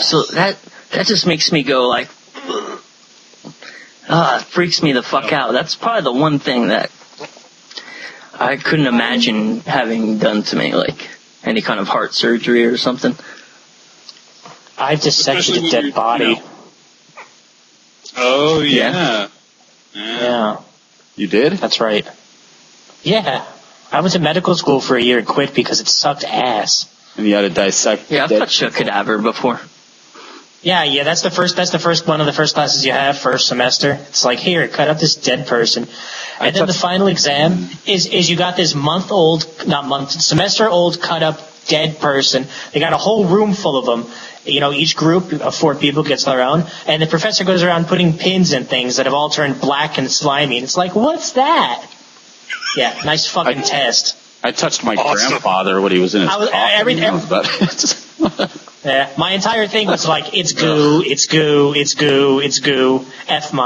just makes me go like, it freaks me the fuck out. That's probably the one thing that I couldn't imagine having done to me, like any kind of heart surgery or something. I've dissected Especially a when dead you're, body. Oh, yeah. Yeah, You did? that's right. Yeah. I went to medical school for a year and quit because it sucked ass. And you had to dissect. Yeah, I've dead touched a people. cadaver before. Yeah, that's the first one of the first classes you have, first semester. It's like, here, cut up this dead person. And then the final exam is you got this semester old cut up dead person. They got a whole room full of them. Each group of 4 people gets their own. And the professor goes around putting pins in things that have all turned black and slimy. And it's like, what's that? Yeah, nice fucking test. I touched my Awesome. grandfather when he was in his coffin. That was about it. Yeah, my entire thing was like, it's goo, it's goo, it's goo, it's goo, F-. No,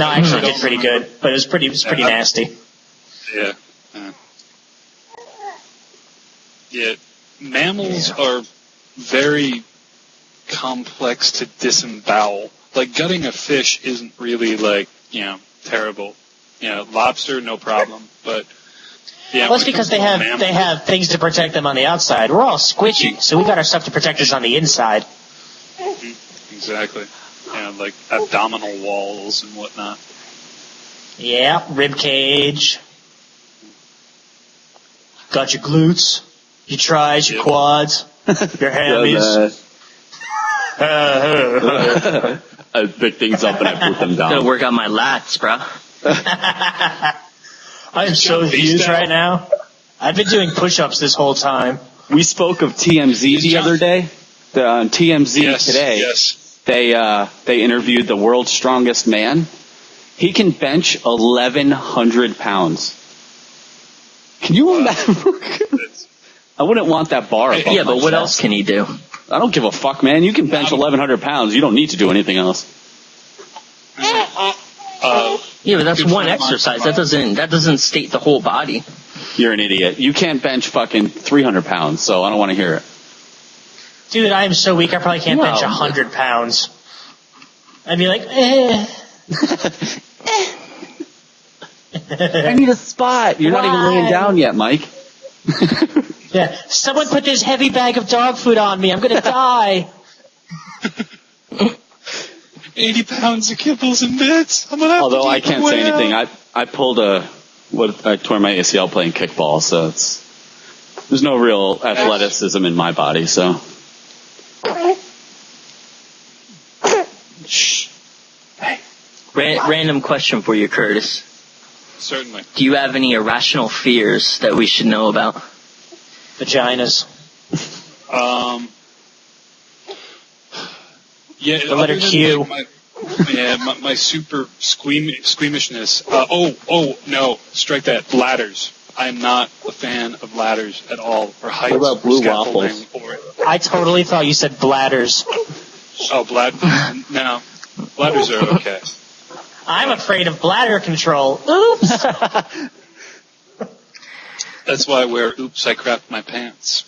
actually, I did pretty good, but it was pretty nasty. Yeah. Yeah. Mammals are very complex to disembowel. Like, gutting a fish isn't really, like, terrible. Lobster, no problem. But, yeah. Well, it's because they have things to protect them on the outside. We're all squishy, so we got our stuff to protect us on the inside. Exactly. Like abdominal walls and whatnot. Yeah, rib cage. Got your glutes, your tris, your Yep. quads, your hammies. I pick things up and I put them Gotta down. work out my lats, bro. I am so huge right now. I've been doing push-ups this whole time. We spoke of TMZ the other day. On TMZ today, Yes. they interviewed the world's strongest man. He can bench 1,100 pounds. Can you imagine? I wouldn't want that bar. above Yeah, but my what chest. else can he do? I don't give a fuck, man. You can bench 1,100 pounds. You don't need to do anything else. Yeah, but that's Good one friend of mine exercise. from, That doesn't state the whole body. You're an idiot. You can't bench fucking 300 pounds, so I don't want to hear it. Dude, I am so weak, I probably can't bench No. 100 pounds. I'd be like, eh. I need a spot. You're not even laying Why? down yet, Mike. Yeah, someone put this heavy bag of dog food on me. I'm gonna die. 80 pounds of kibbles and bits. I'm gonna have Although to I keep can't the say weight anything. out. I tore my ACL playing kickball, so there's no real athleticism in my body, so. Shh. Random question for you, Curtis. Certainly. Do you have any irrational fears that we should know about? Vaginas. Yeah, The letter other than, Q. like, my super squeamishness. No, strike that. Ladders. I am not a fan of ladders at all, or heights, What about or blue scaffolding, I totally thought you said bladders. No, ladders are okay. I'm afraid of bladder control. Oops. That's why I wear Oops, I Crapped My Pants.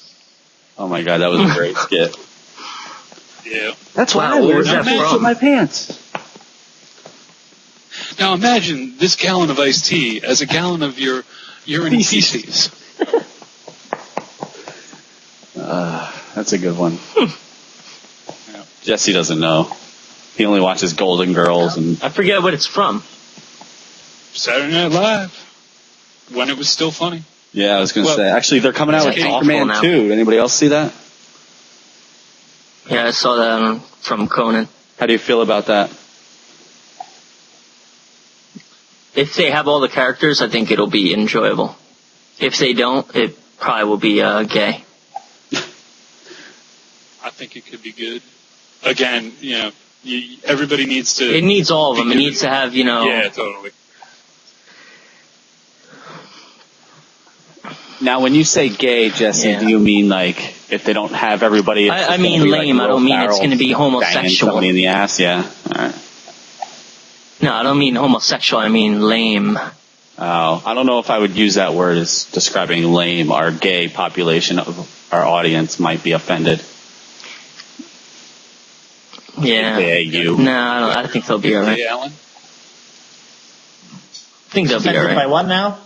Oh my god, that was a great skit. Yeah. That's why I wear that with from. my pants. Now imagine this gallon of iced tea as a gallon of your urine and feces. That's a good one. Yeah. Jesse doesn't know. He only watches Golden Girls and I forget what it's from. Saturday Night Live. When it was still funny. yeah, I was gonna Well, say actually they're coming out with it's awful Anchorman now. 2. Anybody else see that? Yeah, I saw that from Conan. How do you feel about that? If they have all the characters, I think it'll be enjoyable. If they don't, it probably will be gay. I think it could be good. Again, everybody needs to. It needs all of them. It needs to have, Yeah, totally. Now, when you say gay, Jesse, Yeah. do you mean like if they don't have everybody? It's I just gonna mean be like lame. I Will don't mean it's Ferrell going to be banging homosexual. somebody in the ass? Yeah. All right. No, I don't mean homosexual. I mean lame. Oh, I don't know if I would use that word as describing lame. Our gay population of our audience might be offended. Yeah. AAU. No, I think they'll be alright. Hey, Alan. I think they'll be Offended by alright. what now?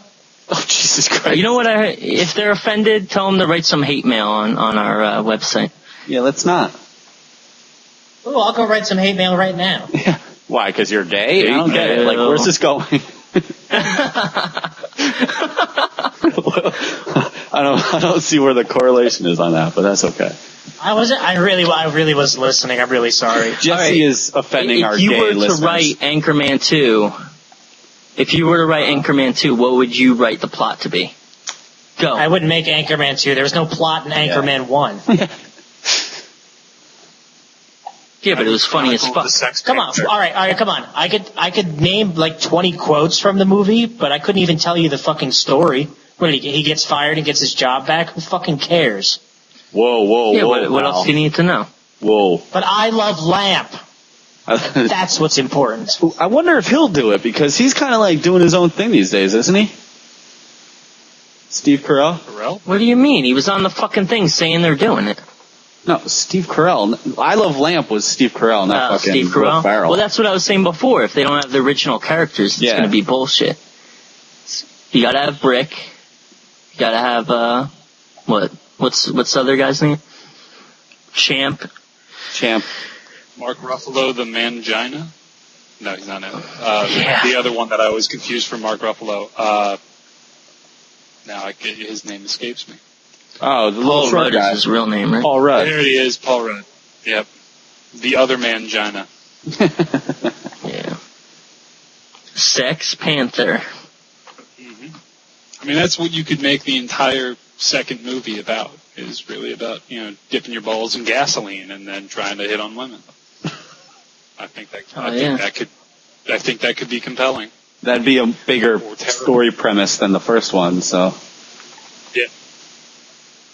Oh, Jesus Christ. You know what? If they're offended, tell them to write some hate mail on our website. Yeah, let's not. Ooh, I'll go write some hate mail right now. Yeah. Why? Because you're gay? I don't get it. Hate Like, mail. where's this going? I don't see where the correlation is on that, but that's okay. I really was listening. I'm really sorry. Jesse All right. is offending our If you gay were to listeners. write Anchorman 2, what would you write the plot to be? Go. I wouldn't make Anchorman 2. There was no plot in Anchorman 1. Yeah, but it was funny as Chronicle of fuck. the Sex Come on, Panther. all right, come on. I could name like 20 quotes from the movie, but I couldn't even tell you the fucking story. What, he gets fired and gets his job back? Who fucking cares? Whoa, Yeah, whoa. what else do you need to know? Whoa. But I love Lamp. That's what's important. I wonder if he'll do it, because he's kind of like doing his own thing these days, isn't he? Steve Carell? Carell? What do you mean? He was on the fucking thing saying they're doing it. No, Steve Carell. I Love Lamp was Steve Carell, not fucking Steve Will Carell. Ferrell. Well, that's what I was saying before. If they don't have the original characters, it's Yeah. going to be bullshit. You got to have Brick. You got to have what's the other guy's name? Champ. Mark Ruffalo, the Mangina? No, he's not it. Yeah. The other one that I always confused for Mark Ruffalo. Now his name escapes me. Oh, the little Paul short Rudd guy. is his real name, right? Paul Rudd. There he is, Paul Rudd. Yep. The other Mangina. Yeah. Sex Panther. I mean, that's what you could make the entire second movie about. Is really about dipping your balls in gasoline and then trying to hit on women. I think that could be compelling. That'd be a bigger Or terrible. story premise than the first one, so. Yeah.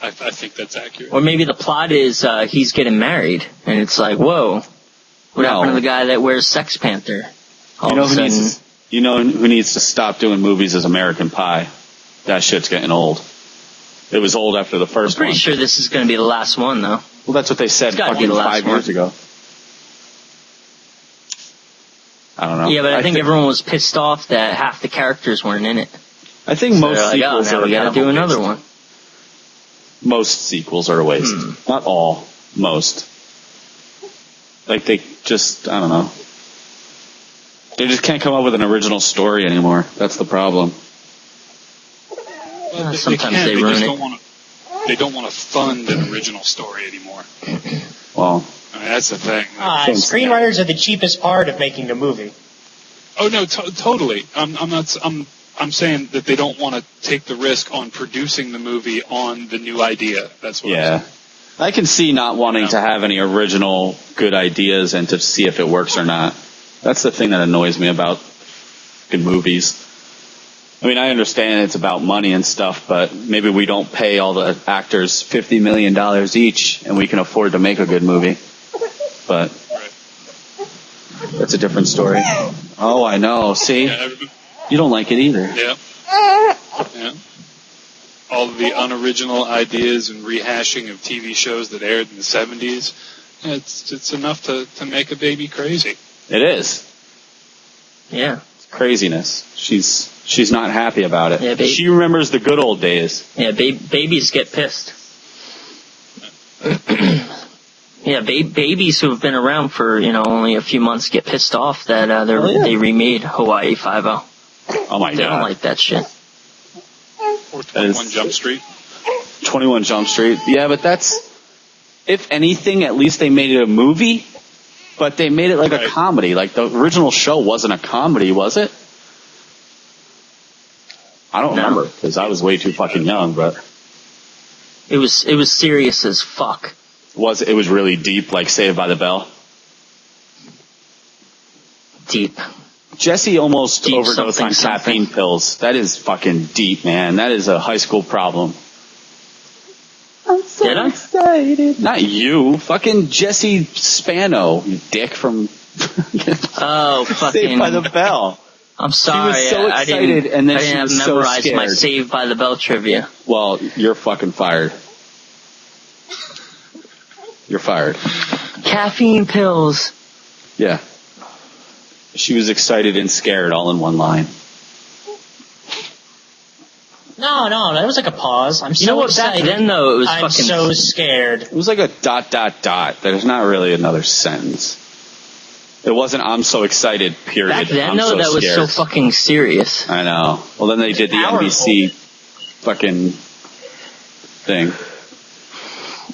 I think that's accurate. Or maybe the plot is he's getting married, and it's like, whoa, what No. happened to the guy that wears Sex Panther? All You know of a who sudden, who needs to stop doing movies is American Pie. That shit's getting old. It was old after the I'm first pretty one. sure this is going to be the last one, though. Well, that's what they said It's gotta be fucking the last 5 years one. ago. I don't know. Yeah, but I think everyone was pissed off that half the characters weren't in it. I think So most they're like, oh, sequels now are we got to do another waste. one. Most sequels are a waste. Not all. Most. Like they just, I don't know. They just can't come up with an original story anymore. That's the problem. Well, sometimes can, they just ruin it. don't want to. They don't want to fund an original story anymore. Well, I mean, that's the thing. Screenwriters are the cheapest part of making a movie. Oh no, totally. I'm saying that they don't want to take the risk on producing the movie on the new idea. That's what. I'm yeah. saying. I can see not wanting to have any original good ideas and to see if it works or not. That's the thing that annoys me about good movies. I mean, I understand it's about money and stuff, but maybe we don't pay all the actors $50 million each and we can afford to make a good movie. But Right. that's a different story. Oh, I know. See? Yeah, You don't like it either. yeah. Yeah. all of the unoriginal ideas and rehashing of TV shows that aired in the 70s. It's enough to make a baby crazy. It is. Yeah. It's craziness. She's not happy about it. Yeah, she remembers the good old days. Yeah, babies get pissed. Yeah, babies who have been around for, only a few months get pissed off that they remade Hawaii Five-0. Oh my They God. don't like that shit. Or 21 Jump Street. 21 Jump Street. Yeah, but that's, if anything, at least they made it a movie, but they made it like a comedy. Like the original show wasn't a comedy, was it? I don't remember because I was way too fucking young, but It was serious as fuck. it was really deep, like Saved by the Bell. Deep. Jesse almost Deep overdosed on caffeine pills. That is fucking deep, man. That is a high school problem. I'm so Did I? excited. Not you. Fucking Jesse Spano, you dick from Oh, fucking. Saved by the Bell. I'm sorry. She was so I excited, didn't, and then I she didn't was have so memorized my scared. Saved by the Bell trivia. Well, you're fucking fired. You're fired. Caffeine pills. Yeah. She was excited and scared all in one line. No, that was like a pause. I'm so You know what? excited. Back then, though, it was I'm fucking. so scared. It was like a ... There's not really another sentence. It wasn't I'm so excited, period. Back then, I'm though, so that was scared. so fucking serious. I know. Well, then they did the Powerful. NBC fucking thing.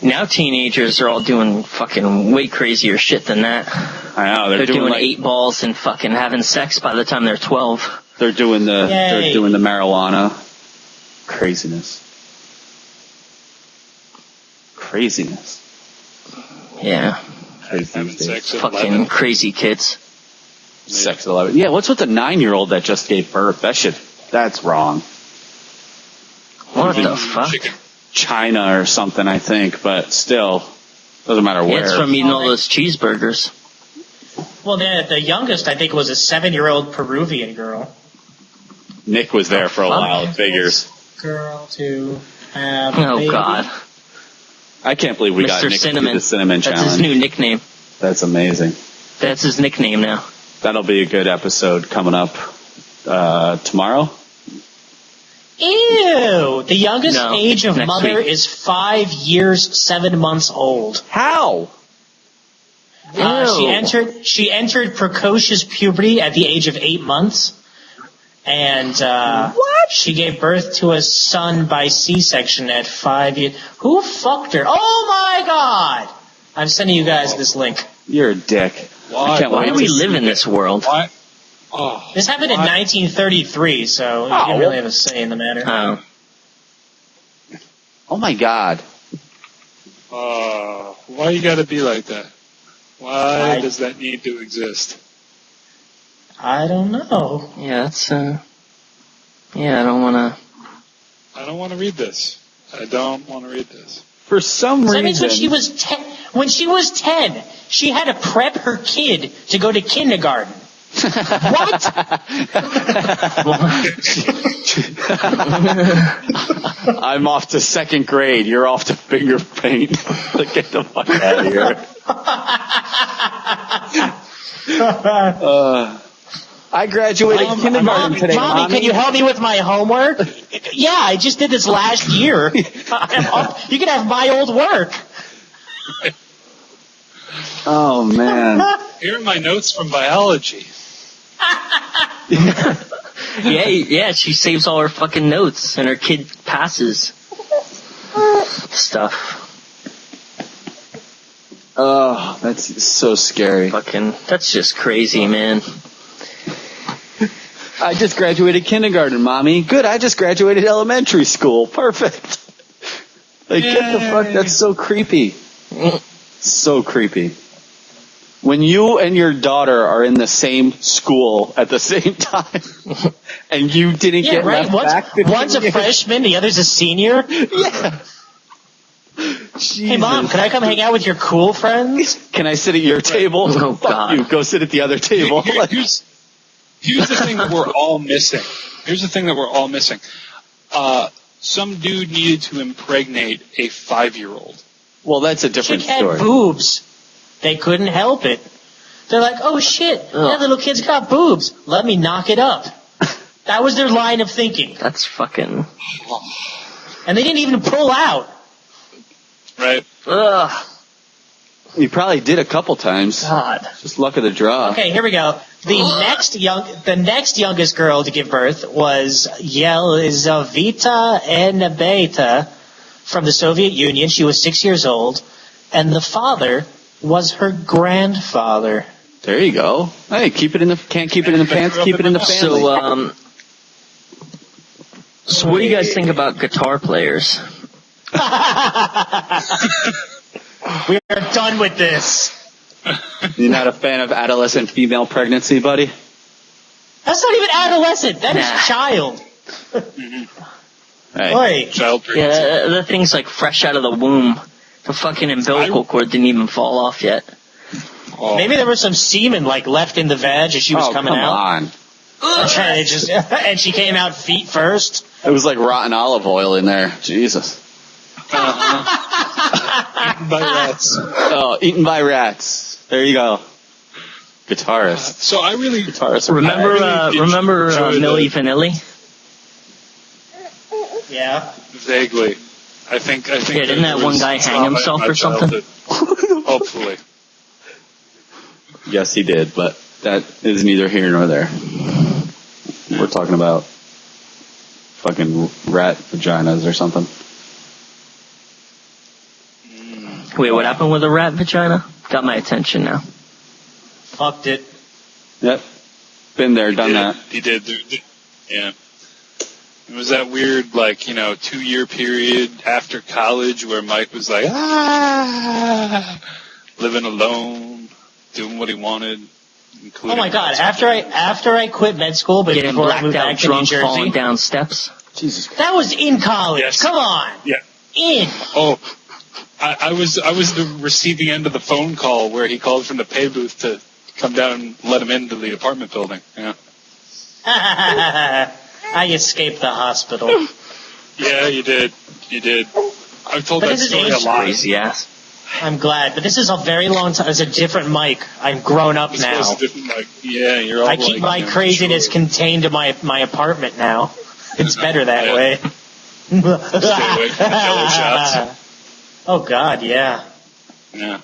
Now teenagers are all doing fucking way crazier shit than that. I know. They're doing like, 8 balls and fucking having sex by the time they're 12. They're doing the Yay. marijuana. Craziness. Yeah. Having sex at Fucking 11. crazy kids. Sex at 11. Yeah, what's with the 9-year-old that just gave birth? That's wrong. What the Even fuck? chicken. China or something, I think, but still, doesn't matter Yeah, where. it's from eating all those cheeseburgers. Well, the youngest, I think, was a 7-year-old Peruvian girl. Nick was there for a fuck? while. It figures. Girl to have a Oh, baby. God. I can't believe we got Mr. Nick Cinnamon. to do the cinnamon That's challenge. his new nickname. That's amazing. That's his nickname now. That'll be a good episode coming up tomorrow. Ew! The youngest No, age of next mother week. is 5 years, 7 months old. How? Ew. She entered precocious puberty at the age of 8 months, and she gave birth to a son by C-section at 5 years. Who fucked her? Oh my God! I'm sending you guys this link. You're a dick. Why? I can't Why wait do to we see live in this world? Why? Oh, This happened in 1933, so you didn't really have a say in the matter. Oh. Oh my God. why you gotta be like that? Why does that need to exist? I don't know. Yeah, that's, yeah, I don't wanna. I don't want to read this. I don't want to read this. For some So reason. that means when she was 10, she had to prep her kid to go to kindergarten. What? I'm off to 2nd grade. You're off to finger paint. Get the fuck out of here. I graduated kindergarten today, Mommy, can you help me with my homework? Yeah, I just did this last year. You can have my old work. Oh, man. Here are my notes from biology. Yeah, she saves all her fucking notes, and her kid passes stuff. Oh, that's so scary. Fucking, that's just crazy, man. I just graduated kindergarten, Mommy. Good, I just graduated elementary school. Perfect. Like, get the fuck, that's so creepy. So creepy. When you and your daughter are in the same school at the same time, and you didn't Yeah, get right. left back. One's a freshman, the other's a senior. Yeah. Hey, Mom, can I come hang out with your cool friends? Can I sit at your table? Oh, Fuck God. you. Go sit at the other table. Here's the thing that we're all missing. some dude needed to impregnate a 5-year-old. Well, that's a different Chick had story. boobs. They couldn't help it. They're like, oh shit, that little kid's got boobs. Let me knock it up. That was their line of thinking. That's fucking. And they didn't even pull out. Right? Ugh. You probably did a couple times. God. Just luck of the draw. Okay, here we go. The next youngest girl to give birth was Yelizaveta Enebeta from the Soviet Union. She was 6 years old, and the father was her grandfather. There you go. Hey, can't keep it in the pants, keep it in the family. So what do you guys think about guitar players? We are done with this. You're not a fan of adolescent female pregnancy, buddy? That's not even adolescent. That Nah. is child. Hey. Oi. Child pregnancy. Yeah, the thing's like fresh out of the womb. The fucking umbilical cord didn't even fall off yet. Oh. Maybe there was some semen like left in the veg as she was coming come out. on. And she came out feet first. It was like rotten olive oil in there. Jesus. By rats. Oh, eaten by rats. There you go. Guitarist. So I really Guitarist. Remember, I really enjoy Milli the- Vanilli? Yeah. vaguely. I think. Yeah, didn't that one guy hang trauma in himself my or something? childhood. Hopefully. Yes, he did, but that is neither here nor there. We're talking about fucking rat vaginas or something. Wait, what happened with a rat vagina? Got my attention now. Fucked it. Yep. Been there, done that. He did. Yeah. It was that weird, 2-year period after college where Mike was like, living alone, doing what he wanted. Oh my god! After I quit med school, but Getting before I blacked moved out back to New drunk, falling Jersey, down steps. Jesus Christ. that was in college. Yes. Come on, Yeah. in. Oh, I was the receiving end of the phone call where he called from the pay booth to come down and let him into the apartment building. Yeah. I escaped the hospital. Yeah, you did. I've told But that this is story a age lot. Crazy ass. I'm glad, but this is a very long time. It's a different Mike. I'm grown up This now. was a different, yeah, you're all I keep my craziness sure. contained to my apartment now. It's better that Yeah. way. Stay away from the jello shots. Oh God, yeah, Yeah.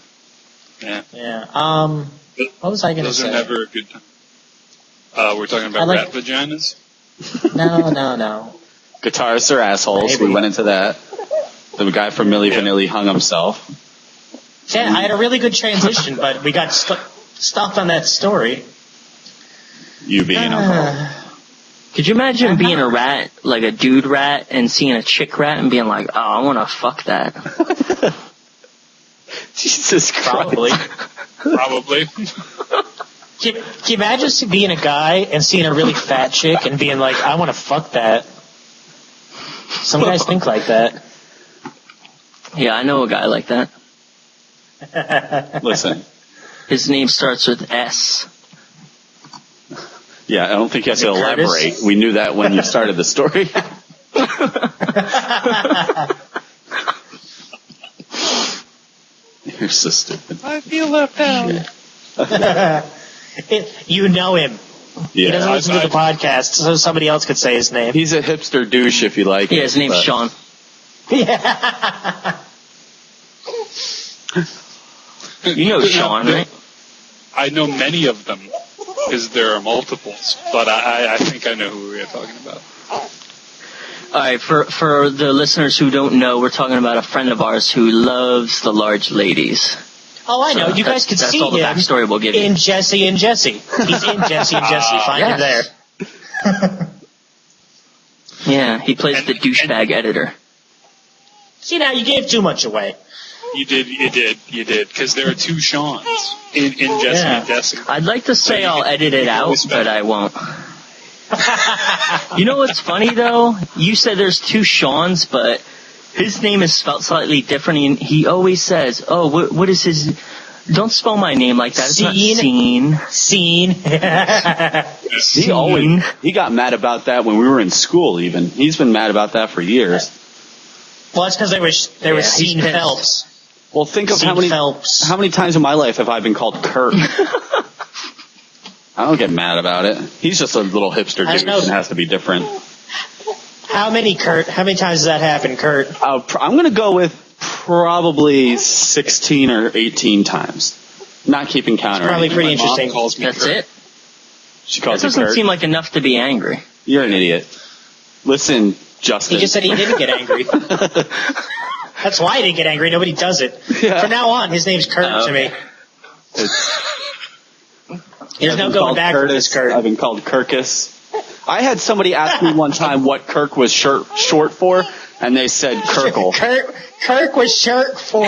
yeah. What was I gonna Those say? are never a good time. We're talking about I like- rat vaginas? No. Guitarists are assholes. Maybe. We went into that. The guy from Milli Yeah. Vanilli hung himself. Yeah, I had a really good transition, but we got stuck on that story. You being alcohol. Could you imagine being a rat, like a dude rat, and seeing a chick rat and being like, oh, I want to fuck that? Jesus Christ. Probably. Probably. Can you imagine being a guy and seeing a really fat chick and being like, I want to fuck that? Some guys think like that. Yeah, I know a guy like that. Listen. His name starts with S. Yeah, I don't think you have to Is it Curtis? elaborate. We knew that when you started the story. You're so stupid. I feel left out. You know him. He doesn't Yeah. listen to the podcast, so somebody else could say his name. He's a hipster douche if you like Yeah, it. his name's but- Sean. Yeah. You know Sean, right? I know many of them because there are multiples, but I think I know who we are talking about. All right, for the listeners who don't know, we're talking about a friend of ours who loves the large ladies. Oh, I know. So You guys could that's see all the him backstory we'll give you. in Jesse and Jesse. He's in Jesse and Jesse. Find him there. Yes. Yeah, he plays And- the douchebag editor. See, now you gave too much away. You did, because there are two Seans in Jesse Yeah. and Jesse. I'd like to say I'll edit it out, but I won't. You know what's funny though? You said there's two Seans, but his name is spelled slightly different. And he always says, "Oh, what is his? Don't spell my name like that. It's not Scene. Scene." Scene. Yeah. He got mad about that when we were in school. Even he's been mad about that for years. Well, that's because they were Scene pissed. Phelps. Well, think of Scene Phelps. how many times in my life have I been called Kurt? I don't get mad about it. He's just a little hipster I dude know. and has to be different. How many times has that happened, Kurt? I'm going to go with probably 16 or 18 times. Not keeping count or Probably anything. pretty My mom interesting. calls me That's Kurt. it. She That calls you doesn't Kurt. seem like enough to be angry. You're an idiot. Listen, Justin. He just said he didn't get angry. That's why he didn't get angry. Nobody does it. Yeah. From now on, his name's Kurt to me. There's I've no been going called back from Curtis. this Kurt. I've been called Kirkus. I had somebody ask me one time what Kirk was short for, and they said Kirkle. Kirk was shirt for.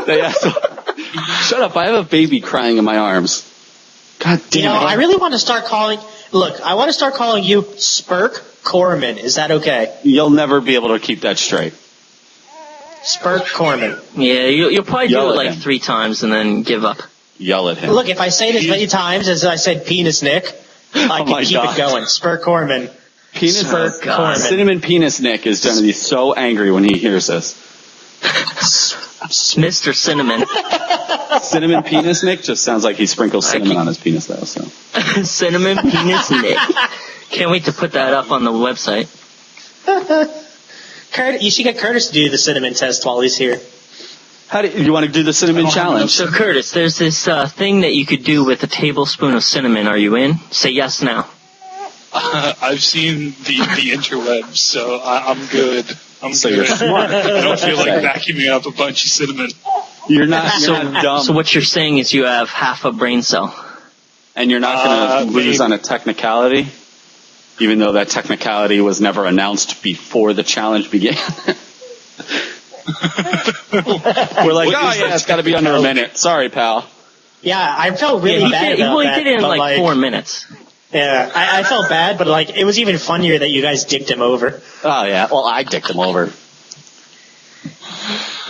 They asked, shut up, I have a baby crying in my arms. God damn You know, it. I really want to start calling. Look, I want to start calling you Spurk Corman. Is that okay? You'll never be able to keep that straight. Spurk Corman. Yeah, you'll probably Yell do it at like him. 3 times and then give up. Yell at him. Look, if I say it as many times as I said penis Nick, I Oh my can keep God. it going. Spurk Corman. Penis Spurk God. Corman. Cinnamon Penis Nick is going to be so angry when he hears this. Mr. Cinnamon. Cinnamon Penis Nick just sounds like he sprinkles cinnamon on his penis, though. So Cinnamon Penis Nick. Can't wait to put that up on the website. Kurt, you should get Curtis to do the cinnamon test while he's here. how do you want to do the cinnamon challenge? So Curtis, there's this thing that you could do with a tablespoon of cinnamon. Are you in? Say yes now. I've seen the interwebs, so I'm good. So you're smart. I don't feel like vacuuming up a bunch of cinnamon. You're not dumb, So what you're saying is you have half a brain cell. and you're not going to lose maybe. on a technicality, even though that technicality was never announced before the challenge began. We're like, What oh is yeah, that it's got to be under a minute. Sorry, pal. Yeah, I felt really he bad did, about he that. did it in but like 4 minutes. Yeah, I felt bad, but like it was even funnier that you guys dicked him over. Oh yeah. Well, I dicked him over.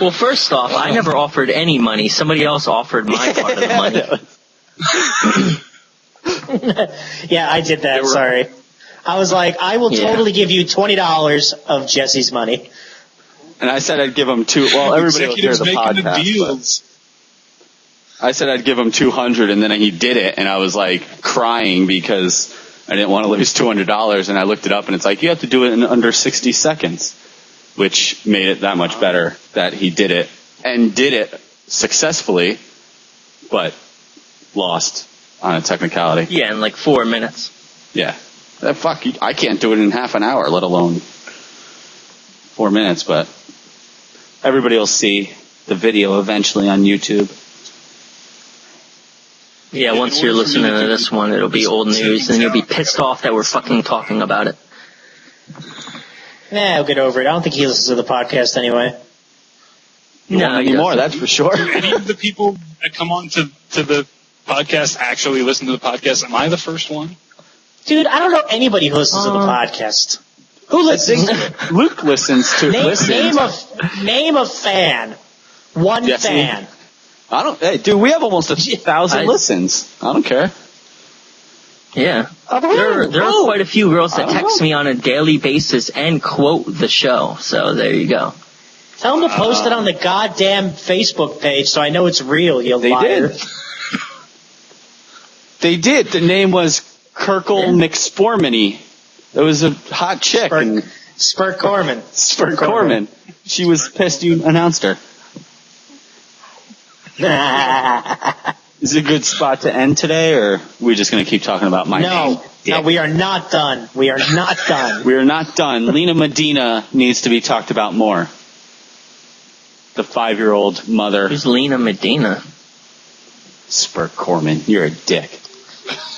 Well, first off, I never offered any money. Somebody else offered my part of the money. Yeah, I did that. Sorry. I was like, I will Yeah. totally give you $20 of Jesse's money. And I said I'd give him two. Well, everybody will hear Executives the making podcast. the but deals. I said I'd give him 200, and then he did it, and I was like crying because I didn't want to lose $200. And I looked it up, and it's like you have to do it in under 60 seconds, which made it that much better that he did it and did it successfully, but lost on a technicality. Yeah, in like 4 minutes. Yeah, fuck, I can't do it in half an hour, let alone 4 minutes. But everybody will see the video eventually on YouTube. Yeah, in once order you're for me listening to to do this one, it'll be old news, and you'll be pissed off that we're fucking talking about it. Nah, I'll get over it. I don't think he listens to the podcast anyway. You No, won't he anymore, doesn't. that's for sure. Any of the people that come on to the podcast actually listen to the podcast? Am I the first one? Dude, I don't know anybody who listens to the podcast. Who listens? Luke listens to Name a fan. One Yes, fan. I don't. Hey, dude, we have almost 1,000 listens. I don't care. Yeah. There are quite a few girls that text me on a daily basis and quote the show, so there you go. Tell them to post it on the goddamn Facebook page so I know it's real, you They liar. did. They did. The name was Kirkle McSpormany. It was a hot chick. and Spurt Corman. Spurt Corman. She was pissed you announced her. Is it a good spot to end today, or are we just going to keep talking about my name? No, we are not done. We are not done. We are not done. Lena Medina needs to be talked about more. The 5-year-old mother. Who's Lena Medina? Spurt Corman, you're a dick.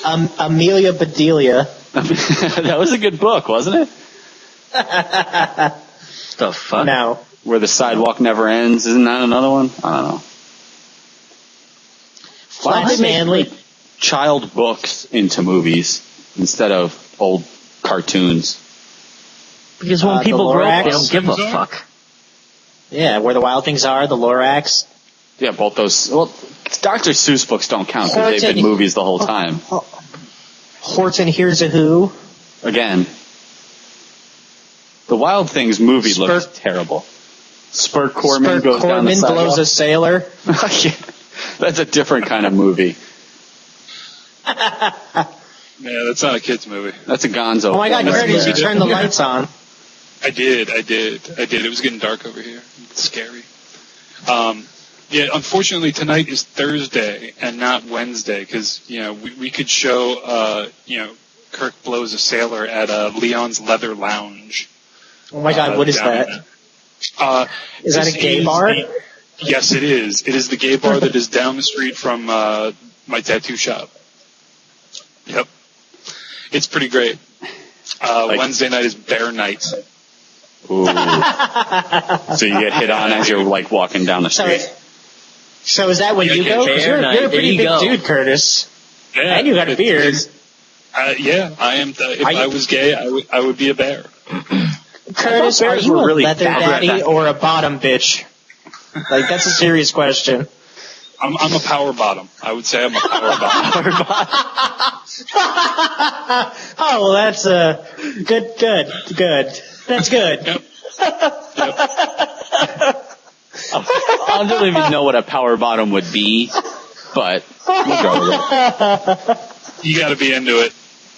Amelia Bedelia. That was a good book, wasn't it? The fuck? No. Where the sidewalk never ends. Isn't that another one? I don't know. Why Flat don't they make Stanley. child books into movies instead of old cartoons? Because when The people grow up, they Lorax. don't give a fuck. Yeah, Where the Wild Things Are, the Lorax. Yeah, both those. Well, Dr. Seuss books don't count because they've been movies the whole time. Horton Hears a Who. Again. The Wild Things movie Spurt- looks terrible. Spurt Corman Spurt goes down the Corman sidewalk. blows a sailor. Yeah, that's a different kind of movie. Yeah, that's not a kid's movie. That's a Gonzo. Oh my God, film. Curtis, you turned the lights on. I did. It was getting dark over here. It's scary. Yeah, unfortunately tonight is Thursday and not Wednesday because, we could show, Kirk Blows a Sailor at Leon's Leather Lounge. Oh my God, what is down that? in- Is that a this gay is bar? Yes, it is. It is the gay bar that is down the street from my tattoo shop. Yep. It's pretty great. Wednesday night is bear night. Ooh. So you get hit on as you're walking down the street. So is that when Yeah, you yeah, go? 'Cause bear you're a night. pretty There you big go. dude, Curtis. Yeah, And you got a beard. Yeah, I am. If Are you- I was gay, I would be a bear. Curtis, are bears you were a really leather bad at daddy that. or a bottom bitch? That's a serious question. I'm a power bottom. I would say I'm a power bottom. Oh, well, that's good. That's good. Yep. I don't even know what a power bottom would be, but we'll go with it. You got to be into it.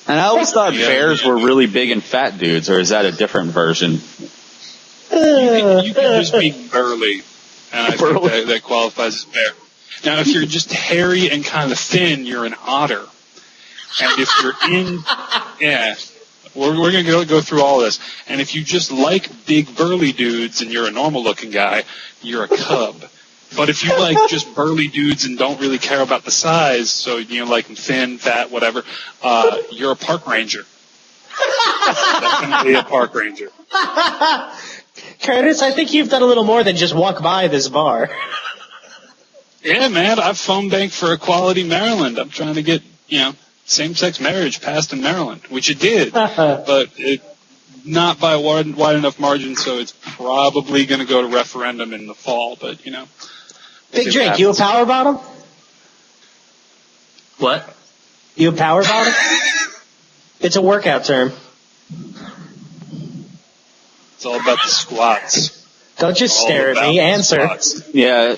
And I always thought Yeah. bears were really big and fat dudes, or is that a different version? You can just be burly, and I think Burly. that qualifies as bear. Now, if you're just hairy and kind of thin, you're an otter. And if you're we're going to go through all this. And if you just like big burly dudes and you're a normal looking guy, you're a cub. But if you like just burly dudes and don't really care about the size, so like them thin, fat, whatever, you're a park ranger. Definitely a park ranger. Curtis, I think you've done a little more than just walk by this bar. Yeah, man, I've phone banked for Equality Maryland. I'm trying to get, same-sex marriage passed in Maryland, which it did, but it not by a wide enough margin, so it's probably going to go to referendum in the fall, but, Big it drink, you a happens. power bottom? What? You a power bottom? It's a workout term. It's all about the squats. Don't just All stare at about me. the Answer. squats. Yeah,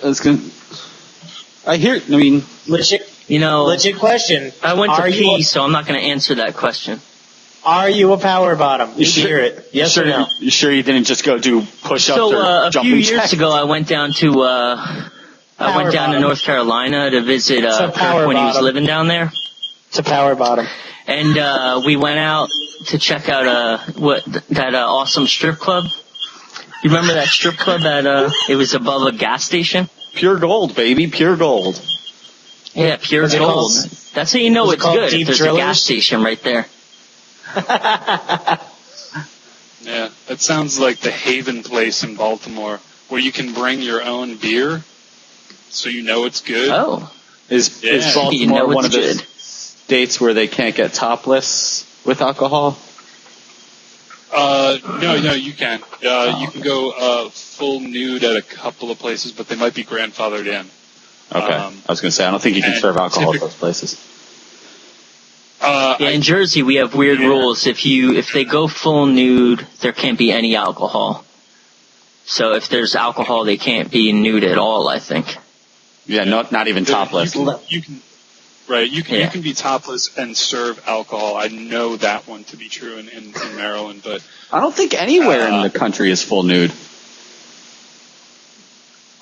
Legit question. I went to Are you pee, so I'm not going to answer that question. Are you a power bottom? You hear it. Yes or no? You sure you didn't just go do push-ups So or a few jumping years jacks? ago, I went down to bottom. North Carolina to visit It's a power Kirk when he was bottom. living down there, It's a power bottom. and we went out to check out that awesome strip club. You remember that strip club that it was above a gas station? Pure gold, baby, pure gold. Yeah, pure Was it gold. called- That's how you know was it it's called good. Deep If there's Drillers? a gas station right there. Yeah, that sounds like the Haven place in Baltimore, where you can bring your own beer, so you know it's good. Oh, Is Yeah. Baltimore You know one it's of the good. states where they can't get topless with alcohol? No, you can. You can go full nude at a couple of places, but they might be grandfathered in. Okay. I was going to say, I don't think you can and serve alcohol at typic- those places. yeah. In Jersey, we have weird rules. If they go full nude, there can't be any alcohol. So if there's alcohol, they can't be nude at all, I think. Yeah, not even topless. You can you Yeah. can be topless and serve alcohol. I know that one to be true in Maryland, but I don't think anywhere in the country is full nude.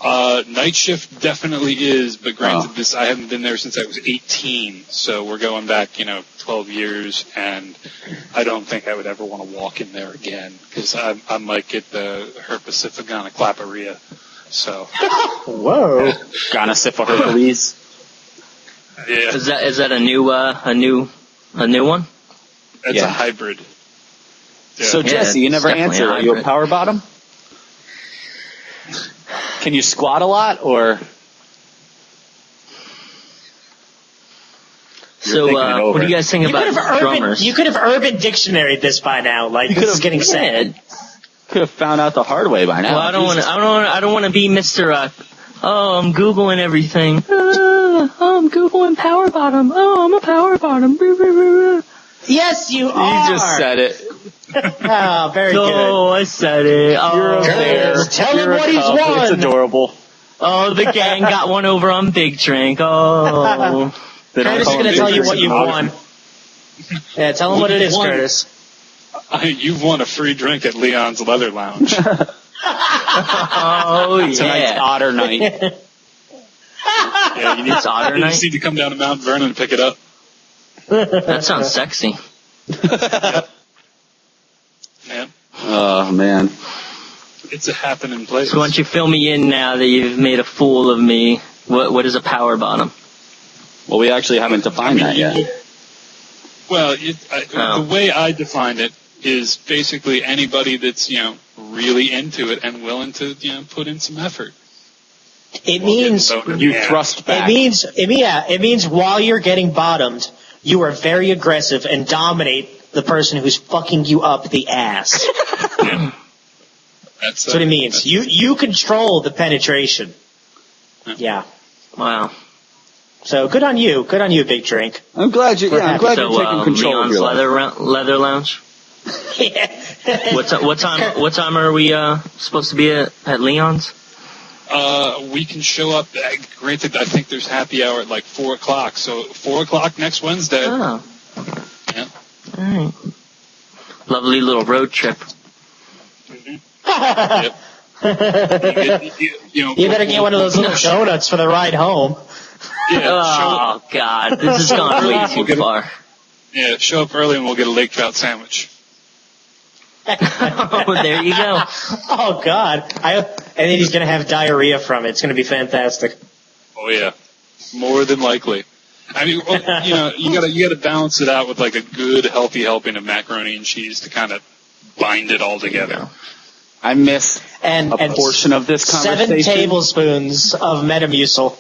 night shift definitely is. But granted, I haven't been there since I was 18, so we're going back 12 years, and I don't think I would ever want to walk in there again because I might get the herpes gonorrhea. So Whoa. Gonna sip a Hercules. yeah, Is that a new one? that's Yeah. a hybrid. Yeah. So Jesse, you it's never definitely answered. a Are you a hybrid. power bottom? Can you squat a lot, or So thinking it what over. do you guys think about drummers? You could have Urban Dictionary this by now. Like, this is getting sad. could have found out the hard way by now? Well, I don't want to be Mr. I'm Googling everything. I'm Googling power bottom. Oh, I'm a power bottom. Yes, you You are. just said it. Oh, very good. Oh, I said it. You're a Oh, bear. Tell You're him a what he's cub. won. It's adorable. oh, the gang got one over on Big Drink. Oh. They don't Curtis is call going to him tell Big you Drink what you've anymore. won. Yeah, tell him what it is, Won. Curtis. You've won a free drink at Leon's Leather Lounge. Oh, Tonight's yeah. otter night. Yeah, you need, It's otter you night? just need to come down to Mount Vernon and pick it up. That sounds sexy. Yeah, Oh, man. it's a happening place. So why don't you fill me in now that you've made a fool of me? What is a power bottom? Well, we actually haven't defined that yet. Well, Oh. the way I define it is basically anybody that's really into it and willing to put in some effort. It means You thrust back. it means while you're getting bottomed, you are very aggressive and dominate the person who's fucking you up the ass. That's That's what it means. You control the penetration. Yeah. Wow. So good on you. Good on you, Big Drink. I'm glad you're taking So, control of Leon's your life. leather lounge. What time are we supposed to be at Leon's? We can show up. Granted, I think there's happy hour at like 4 o'clock. So 4 o'clock next Wednesday. Oh. Yeah. All right. Lovely little road trip. Yep. You better get one of those little donuts for the ride home. Yeah, Oh God, this has gone way too far. show up early and we'll get a lake trout sandwich. Oh, there you go. Oh God! And then he's gonna have diarrhea from it. It's gonna be fantastic. Oh yeah, more than likely. I mean, well, you gotta balance it out with like a good, healthy helping of macaroni and cheese to kind of bind it all together. I miss And a portion of this 7 conversation. tablespoons of Metamucil.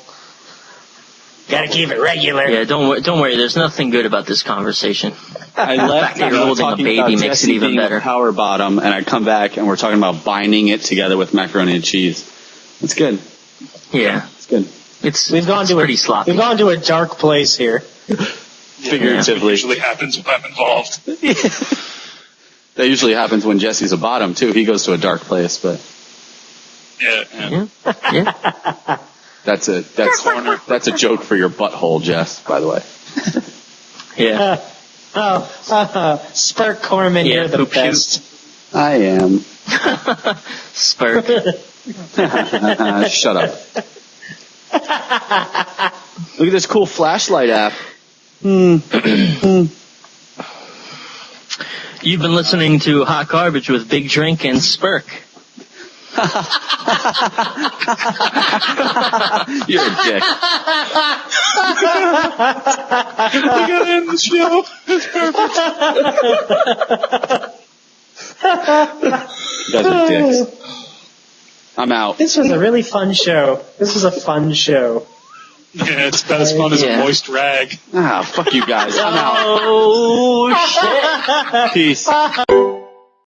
Gotta keep it regular. Yeah, don't worry. There's nothing good about this conversation. I left You're holding a talking baby about makes it Jesse even being better. a power bottom, and I come back and we're talking about binding it together with macaroni and cheese. It's good. Yeah, It's good. it's pretty sloppy. We've gone to a dark place here. Figuratively. Usually happens when I'm involved. That usually happens when Jesse's a bottom too. He goes to a dark place, but Yeah. Yeah. that's a joke for your butthole, Jess, by the way. Yeah. Spurt Corman, Yeah, you're the poop shoot. best. I am. Spurk. Shut up. Look at this cool flashlight app. You've been listening to Hot Garbage with Big Drink and Spurk. You're a dick. We gotta end the show. It's perfect. You guys are dicks. I'm out. This was a really fun show. This was a fun show. Yeah, it's about as fun as Yeah. a moist rag. Fuck you guys. I'm out. Oh shit. Peace.